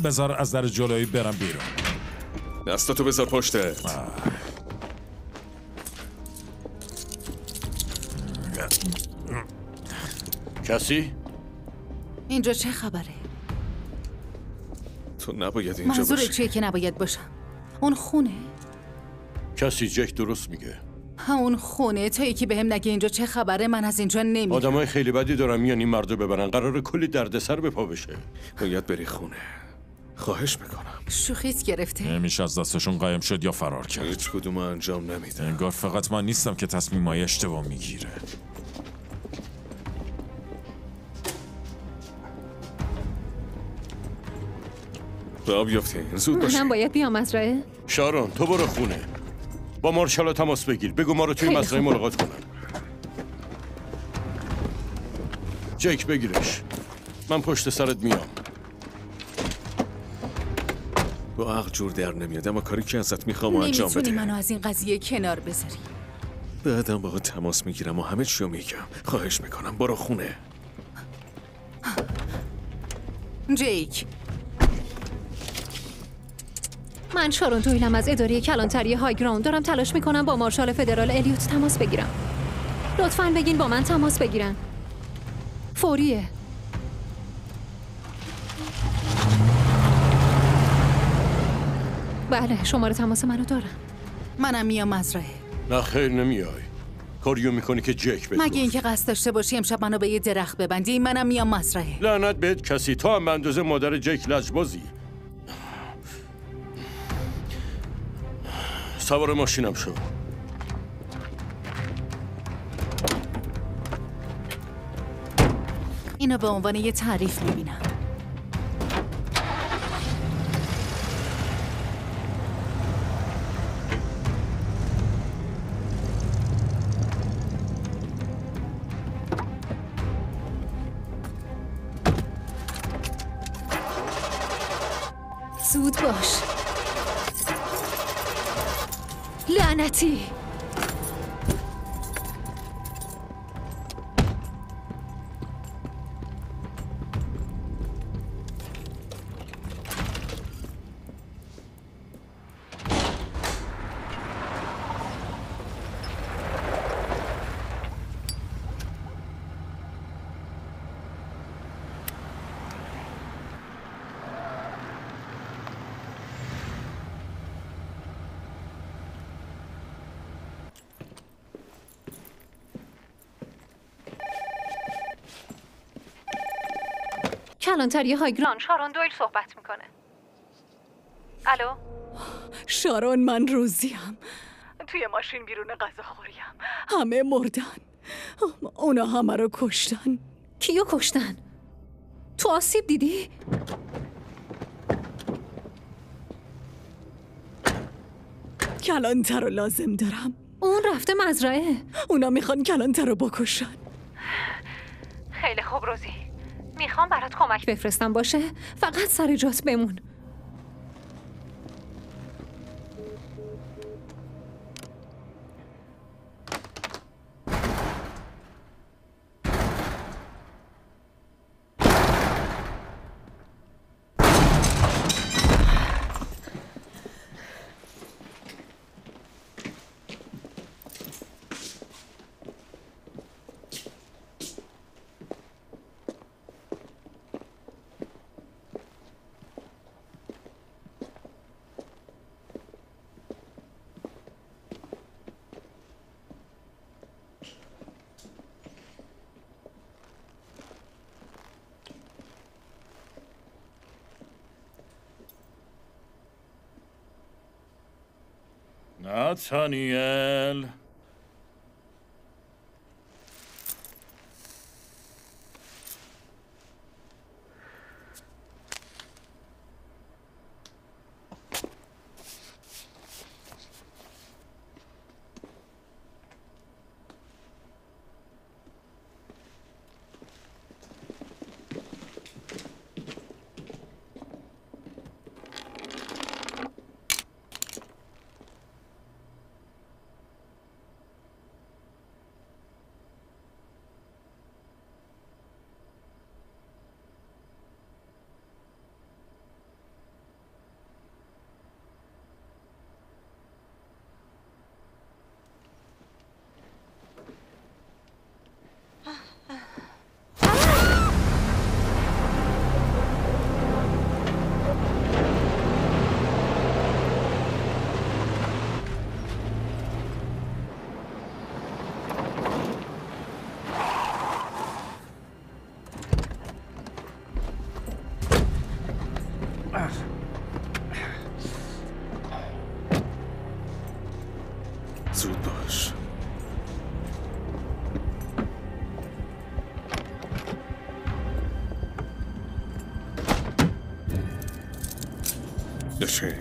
بذار از در جلویی برم بیرون. دستاتو بذار پشتت. کسی؟ اینجا چه خبره؟ تو نباید اینجا منظور باشی. چیه که نباید باشم؟ اون خونه؟ کسی جیک درست میگه. اون خونه تا یکی بهم نگه اینجا چه خبره من از اینجا نمیرم. آدمای خیلی بدی دارن میان این مردو ببرن. قراره کلی دردسر به پا بشه. باید بری خونه. خواهش میکنم. شوخیت گرفته؟ نمیشه از دستشون قایم شد یا فرار کرد. هیچ کدوم انجام نمیده. انگار فقط من نیستم که تصمیمای اشتباه میگیره. راه بیافتین، زود باشین. منم باید بیام مزرعه؟ شارون تو برو خونه، با مارشالا تماس بگیر، بگو ما رو توی خیلی مزرعه خوب. ملاقات کنن. جیک بگیرش، من پشت سرت میام. با عقل جور در نمیاد، اما کاری که ازت میخوام انجام بده. نمیتونی منو از این قضیه کنار بذاری. بعدم باهات تماس میگیرم و همه چی رو میگم. خواهش میکنم برو خونه. جیک، من شارون دویلم از اداره کلانتری های گراوند. دارم تلاش میکنم با مارشال فدرال الیوت تماس بگیرم. لطفاً بگین با من تماس بگیرن. فوریه. بله، شماره تماس منو دارن. منم میام مزرعه. نه خیر نمیای. کاریو میکنی که جک بهت مگه اینکه قصد داشته باشی امشب منو به یه درخت ببندی. منم میام مزرعه. لعنت بهت کسی، تو هم به اندازه مادر جک لجبازی. سوار ماشینم شو. اینو به عنوان یه تعریف میبینم. زود باش. لعنتی. کلانتری هایگراند، شارون دویل صحبت میکنه. الو؟ شارون، من روزیم. توی ماشین بیرون غذاخوریم. همه مردن. اونا همه رو کشتن. کیو کشتن؟ تو آسیب دیدی؟ کلانتر رو لازم دارم. اون رفته مزرعه. اونا میخوان کلانتر رو بکشن. خیلی خوب روزی، میخوام برات کمک بفرستم باشه؟ فقط سر جات بمون. ناتانیل، زود باش. بشه.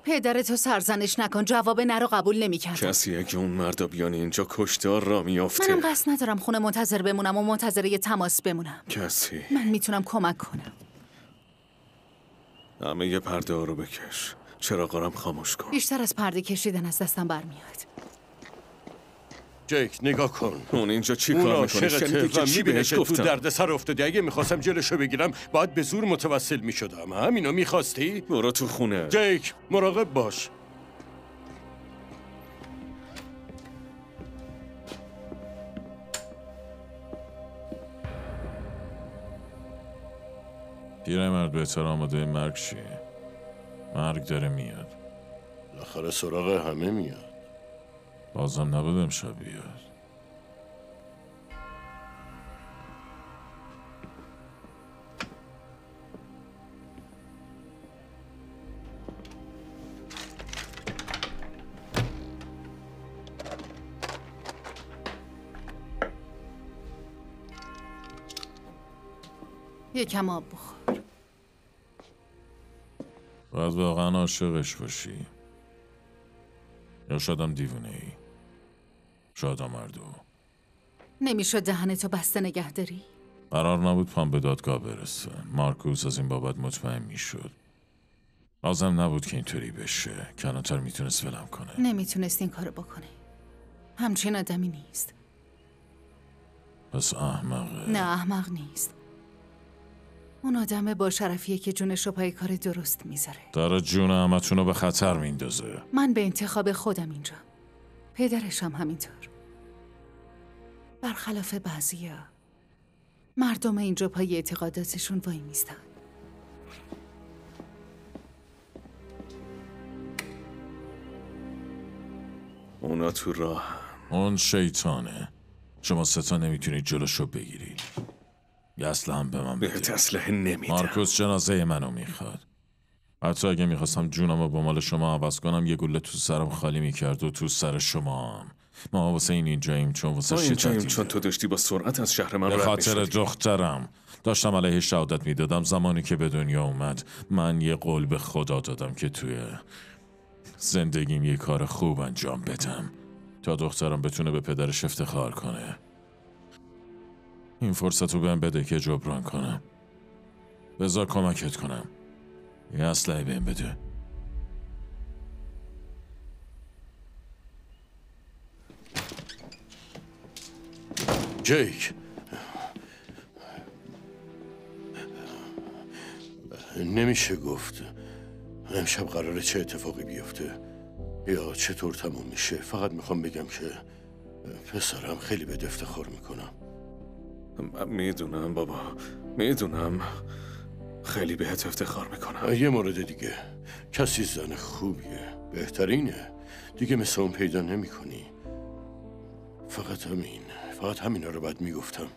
پدرتو سرزنش نکن. جواب نه رو قبول نمی‌کرد. کسی اگه اون مردا بیان اینجا کشتار را میافته. منم قصد ندارم خونه منتظر بمونم و منتظر یه تماس بمونم. کسی من میتونم کمک کنم. همه یه پرده ها رو بکش. چراغارم خاموش کن. بیشتر از پرده کشیدن از دستم برمیاد. جیک نگاه کن. اون اینجا چی اون کار میکنه؟ عاشقته شنیدی که و چی می‌بینه بهش که تو گفتم؟ درد سر افتادی. اگه میخواستم جلوشو بگیرم باید به زور متوسل میشدم. همینو میخواستی؟ برو تو خونه. جیک مراقب باش. پیرمرد بهتر آماده مرگ شی. مرگ داره میاد. بالاخره سراغ همه میاد. بازم نبود امشب بیاد. یکم آب بخور. باید واقعا عاشقش باشی، یا شادم دیوونه ای. شادم مردو. نمیشد دهنتو بسته نگه داری؟ قرار نبود پام به دادگاه برسه. مارکوس از این بابت مطمئن میشد. لازم نبود که اینطوری بشه. کلانتر میتونست ولم کنه. نمیتونست این کارو بکنه. همچین آدمی نیست. پس احمقه. نه احمق نیست. اون آدم با شرفیه که جونش رو پای کار درست میذاره. داره جون همتون رو به خطر میندازه. من به انتخاب خودم اینجا. پدرشم همینطور. برخلاف بعضیا مردم اینجا پای اعتقاداتشون وای میستن. اونا تو راه. اون شیطانه. شما ستا نمیتونید جلوشو بگیرید. یه اسلحه هم به من بده. بهت اسلحه نمیدم. مارکوس جنازه منو میخواد. حتی اگه میخواستم جونمو با مال شما عوض کنم یه گوله تو سرم خالی میکرد و تو سر شما هم. ما واسه این اینجاییم چون واسه شدت چون تو داشتی با سرعت از شهر من به رد خاطر می‌شدی. دخترم داشتم علیه شهادت میدادم. زمانی که به دنیا اومد من یه قول به خدا دادم که توی زندگیم یه کار خوب انجام بدم تا دخترم بتونه به پدرش افتخار کنه. این فرصت رو بهم بده که جبران کنم. بذار کمکت کنم. یه اسلحه بهم بده. جیک نمیشه گفت امشب قراره چه اتفاقی بیفته یا چطور تموم میشه. فقط میخوام بگم که پسرم خیلی بهت افتخار میکنم. میدونم بابا، میدونم خیلی بهت افتخار میکنم. یه مورد دیگه، کسی زن خوبیه، بهترینه دیگه، مثل اون پیدا نمی کنی. فقط همینا رو باید میگفتم.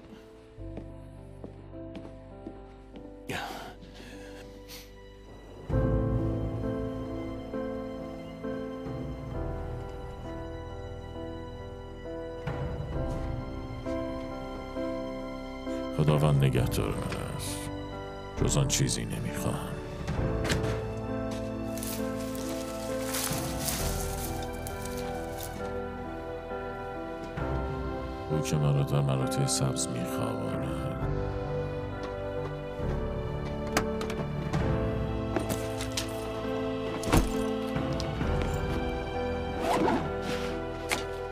خداوند نگهدار من است. جز آن چیزی نمیخواهم. او که من را در مراتع سبز میخواباند.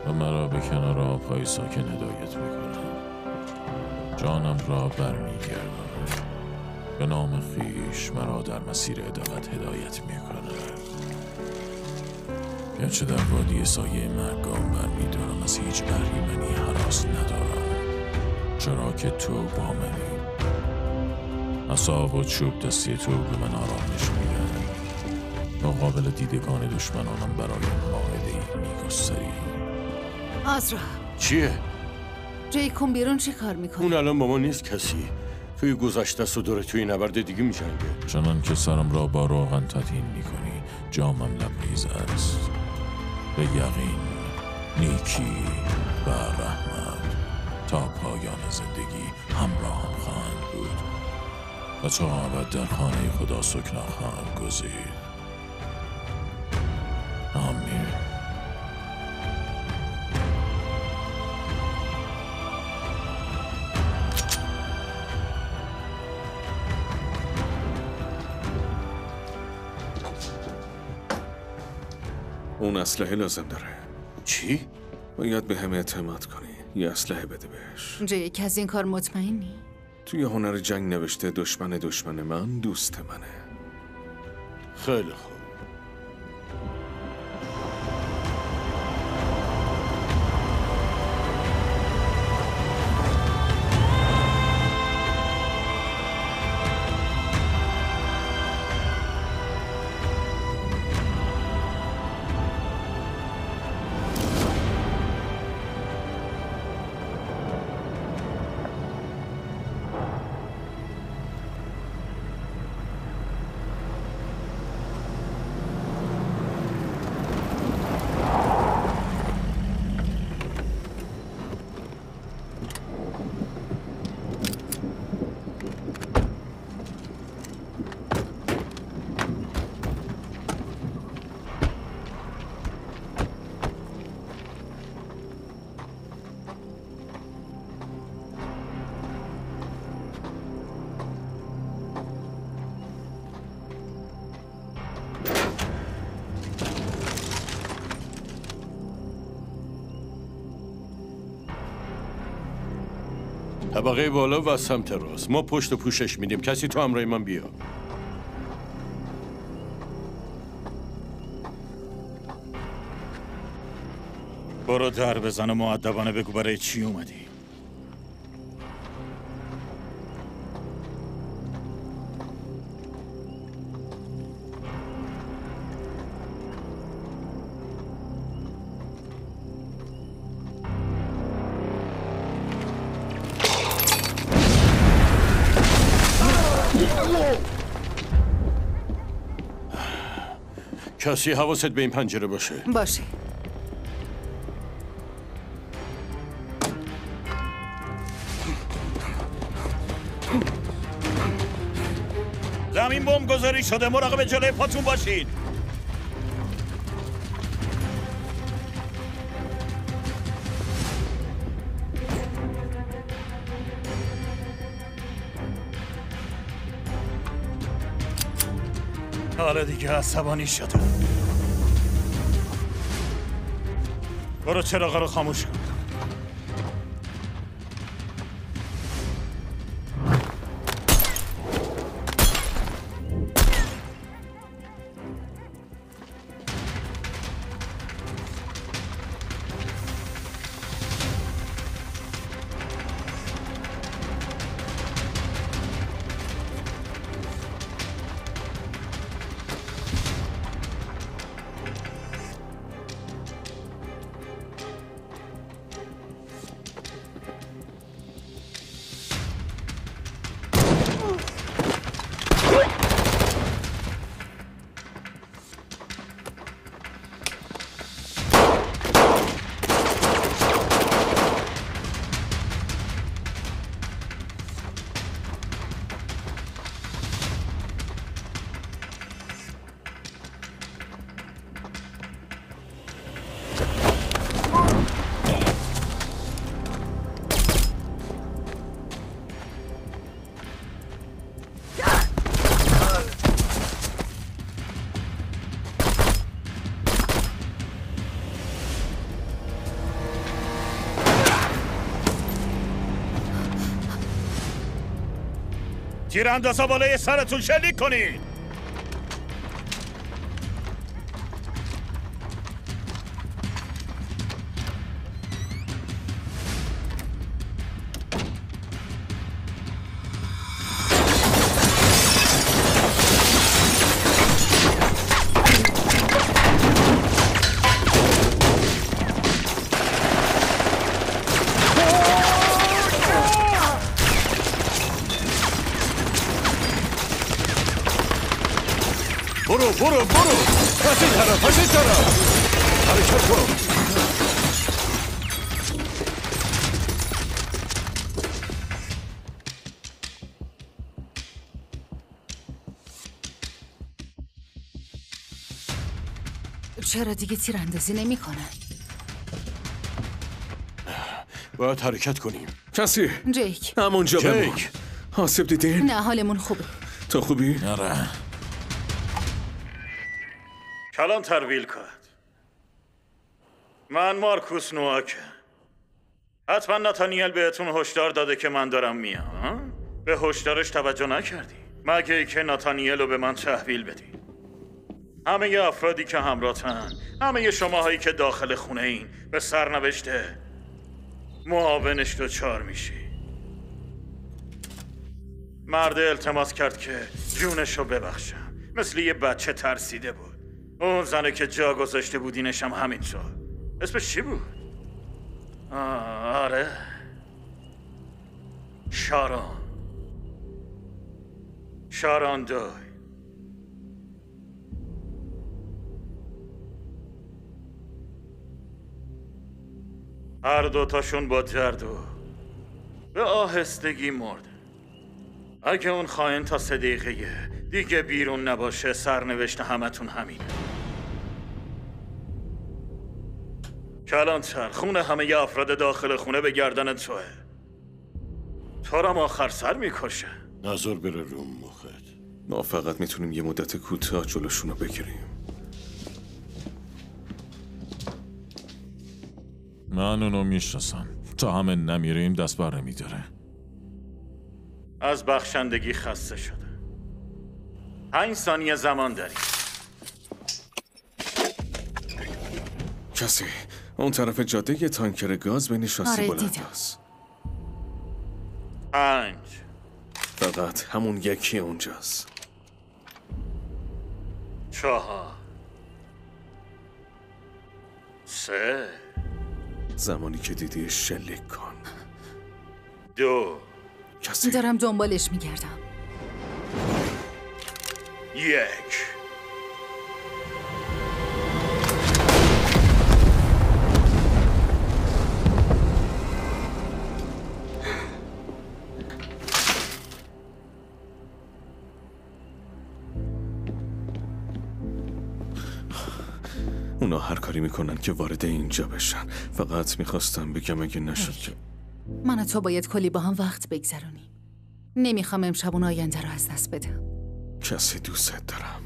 و مرا به کنار آبهای ساکن هدایت میکند. جانم را برمیگرداند. به نام خویش مرا در مسیر عدالت هدایت میکند. گرچه در وادی سایه مرگ گام برمیدارم، از هیچ اهریمنی هراس ندارم، چرا که تو با منی. عصا و چوب دستی تو به من آرامش میدن. مقابل دیدگان دشمنانم برایم موعده‌ای میگستری. آزرا چیه؟ جیکون بیرون چی کار میکنه؟ اون الان با ما نیست کسی. توی گذشته است و داره توی نبرد دیگه میجنگه. چنان که سرم را با روغن تطهین میکنی جامم لبریز است. به یقین، نیکی و رحمت تا پایان زندگی همراهم خواهند بود و تا ابد در خانه خدا سکنا خواهم گزید. میکنی؟ اون اسلحه لازم داره. چی؟ باید به هم اعتماد کنی. یه اسلحه بده بهش. جیک از این کار مطمئنی؟ توی هنر جنگ نوشته دشمن من دوست منه. خیلی خوب. طبقه بالا و سمت راست. ما پشت و پوشش میدیم. کسی تو همراه من بیا. برو در بزن و مؤدبانه بگو برای چی اومدی. کسی حواست به این پنجره باشه. باشه. زمین بمب گذاری شده، مراقب جلوی پاتون باشید. حالا دیگه عصبانی شده. برو چراغا رو خاموش کن. تیراندازا بالای سرتون شلیک کنید. برو پس این طرف حرکت کن. چرا دیگه تیراندازی نمی‌کنن؟ باید حرکت کنیم. کسی جیک. همونجا بمون. جیک. آسیب دیدین؟ نه حالمون خوبه. تو خوبی؟ آره. کلانتر ویلکات، من مارکوس نواکه. حتما ناتانیل بهتون هشدار داده که من دارم میام. به هشدارش توجه نکردی مگه ای که ناتانیل رو به من تحویل بدی. همه افرادی که همراهتن، همه شماهایی که داخل خونه این، به سرنوشته معاونش دچار میشی. مرد التماس کرد که جونش رو ببخشم، مثل یه بچه ترسیده بود. اون زنه که جا گذاشته بودینش هم همینطور. اسمش چی بود؟ آره، شارون دوی. هر دوتاشون با جردو به آهستگی مرده. اگه اون خائن تا 3 دقیقه دیگه بیرون نباشه، سرنوشت همتون همینه. کلانتر، خونه همه ی افراد داخل خونه به گردن توه. تو رم آخر سر میکشه. نظر بره روم مخت. ما فقط میتونیم یه مدت کوتاه جلوشونو بگیریم. من اونو میشناسم. تا همه نمیریم دست بر نمیداره. از بخشندگی خسته شده. 5 ثانیه زمان داری. کسی اون طرف جاده یه تانکر گاز بین شاسی آره، بلند دیدم. است. 5 فقط همون یکی اونجاست. 4 3 زمانی که دیدی شلیک کن. 2 کسی دارم دنبالش میگردم. 1 اونا هر کاری میکنن که وارد اینجا بشن. فقط میخواستم بگم اگه نشد که من و تو باید کلی با هم وقت بگذرونیم. نمیخوام امشب اون آینده رو از دست بدم. کسی دوست دارم.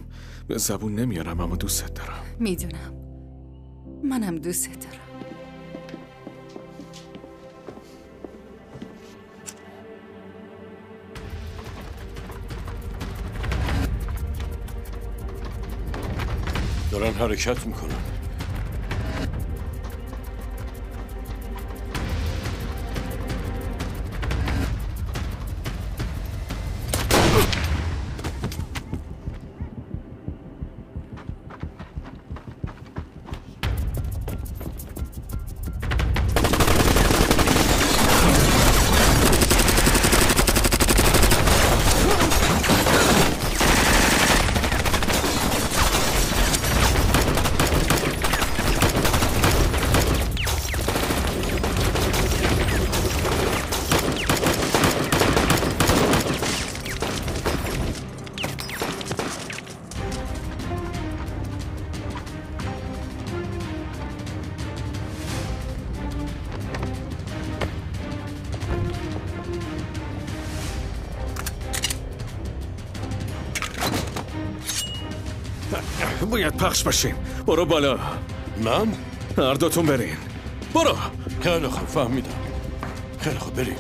به زبون نمیارم اما دوست دارم. میدونم. منم دوست دارم. دارن حرکت میکنن. باید پخش بشیم. برو بالا. من؟ هر دوتون برین. برو. خیلی خوب، فهمیدم. خیلی خوب، بریم.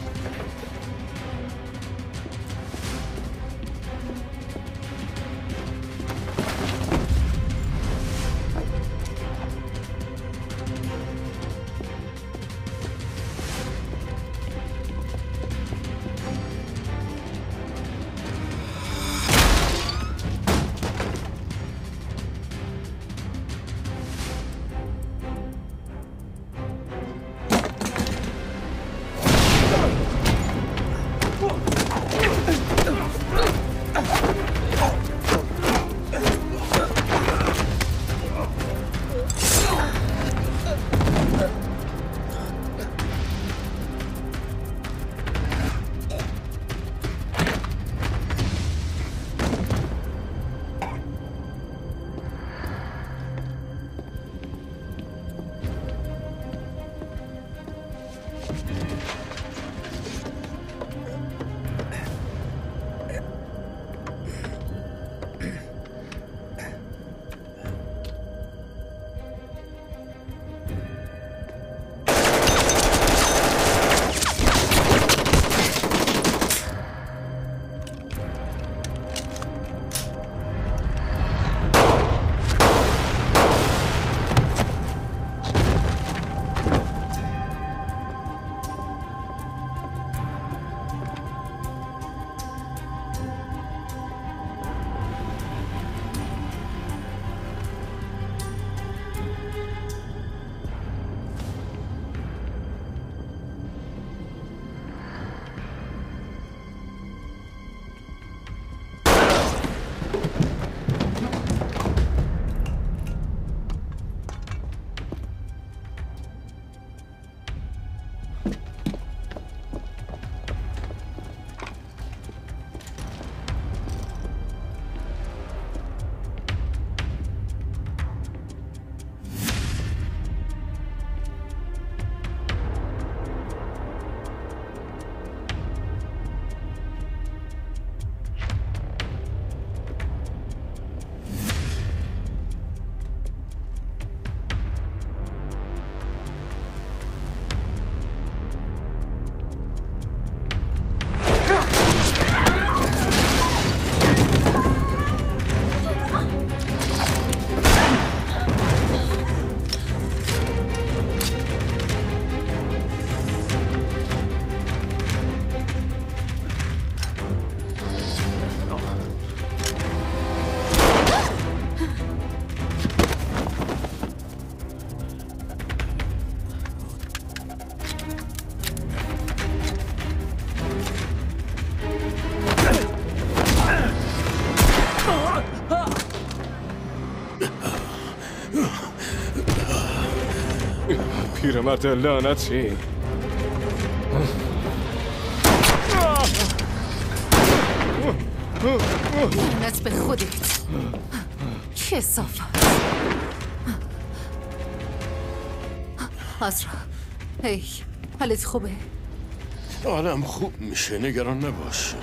پیرمرد لعنتی. لعنت به خودت. کثافت. آزرا، هی، حالت خوبه؟ حالم خوب میشه، نگران نباش.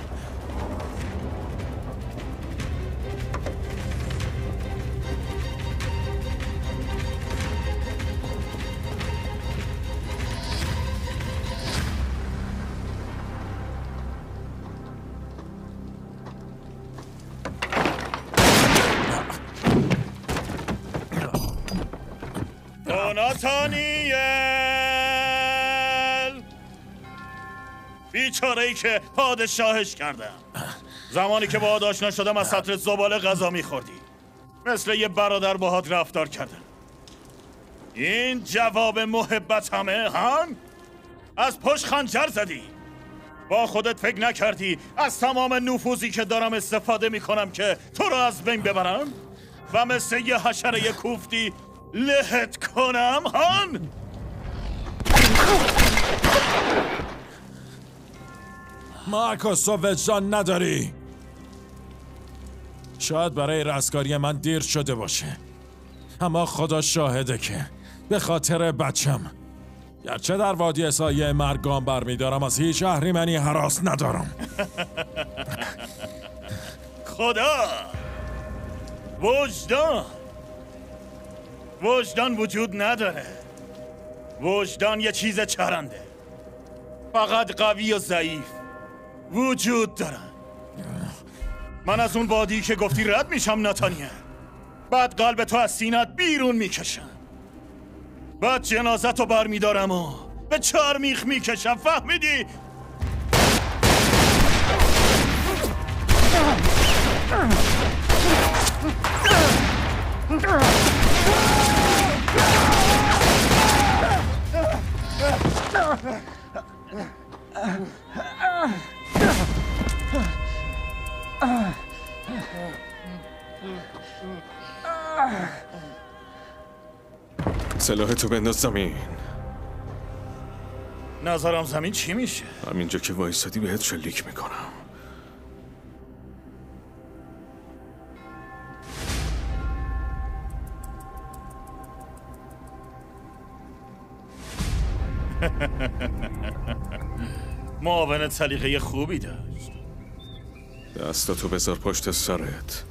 ناتانیل، بیچاره ای که پادشاهش کردم. زمانی که باهات آشنا شدم از سطل زباله غذا میخوردی، مثل یه برادر باهات رفتار کردم. این جواب محبت همه هان؟ از پشت خنجر زدی. با خودت فکر نکردی از تمام نفوذی که دارم استفاده میکنم که تو رو از بین ببرم و مثل یه حشره کوفتی لهت کنم هان؟ مارکوس، تو وجدان نداری؟ شاید برای رستگاری من دیر شده باشه، اما خدا شاهده که به خاطر بچم، گرچه در وادی سایه مرگ گام برمیدارم، از هیچ اهریمنی هراس ندارم. خدا، وجدان وجود نداره. وجدان یه چیز چرنده، فقط قوی و ضعیف وجود دارن. من از اون وادی که گفتی رد میشم ناتانیل، بعد قلب تو از سینت بیرون میکشم، بعد جنازت رو برمیدارم و به چارمیخ میکشم، فهمیدی؟ سلاحتو بنداز زمین. نظرم زمین چی میشه؟ همینجا که وایسادی بهت شلیک میکنم. معاونت سلیقه خوبی داشت. دستاتو بذار پشت سرت.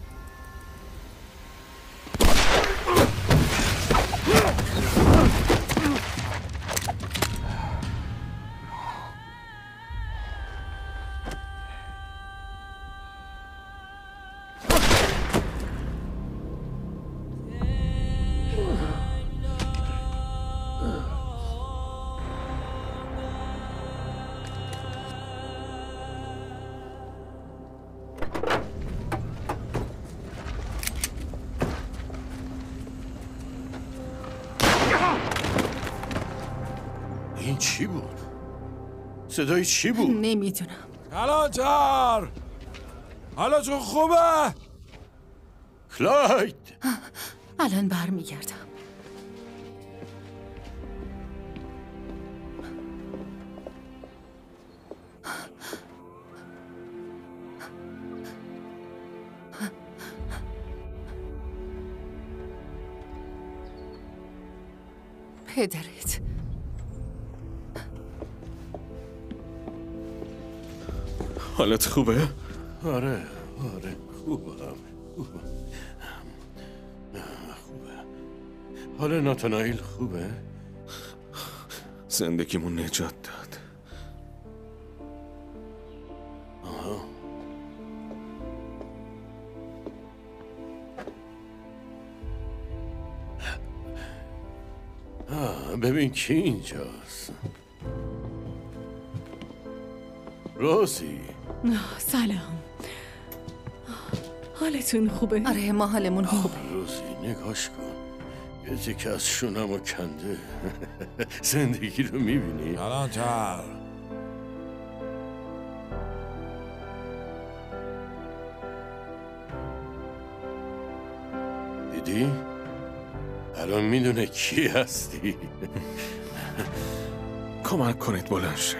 این چی بود؟ صدای چی بود؟ نمیدونم. کلانتر، حالتون خوبه؟ کلاید، الان برمیگردم. پدرت حالت خوبه؟ آره خوبه. حال ناتانائیل خوبه؟ زندگیمون نجات داد. ببین کی اینجاست. روزی، سلام. حالتون خوبه؟ آره، ما حالمون خوبه. روزی نگاش کن، یه تیکه از شونمو کنده. زندگی رو میبینی؟ کلانتر، دیدی؟ الان میدونه کی هستی. کمک کنید بلند شه.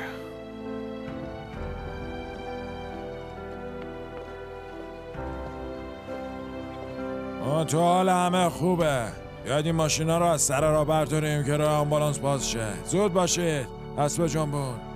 تو حال همه خوبه. بیاید این ماشینا رو از سر راه برداریم که راه آمبولانس باز شه. زود باشید. اسب جنبون.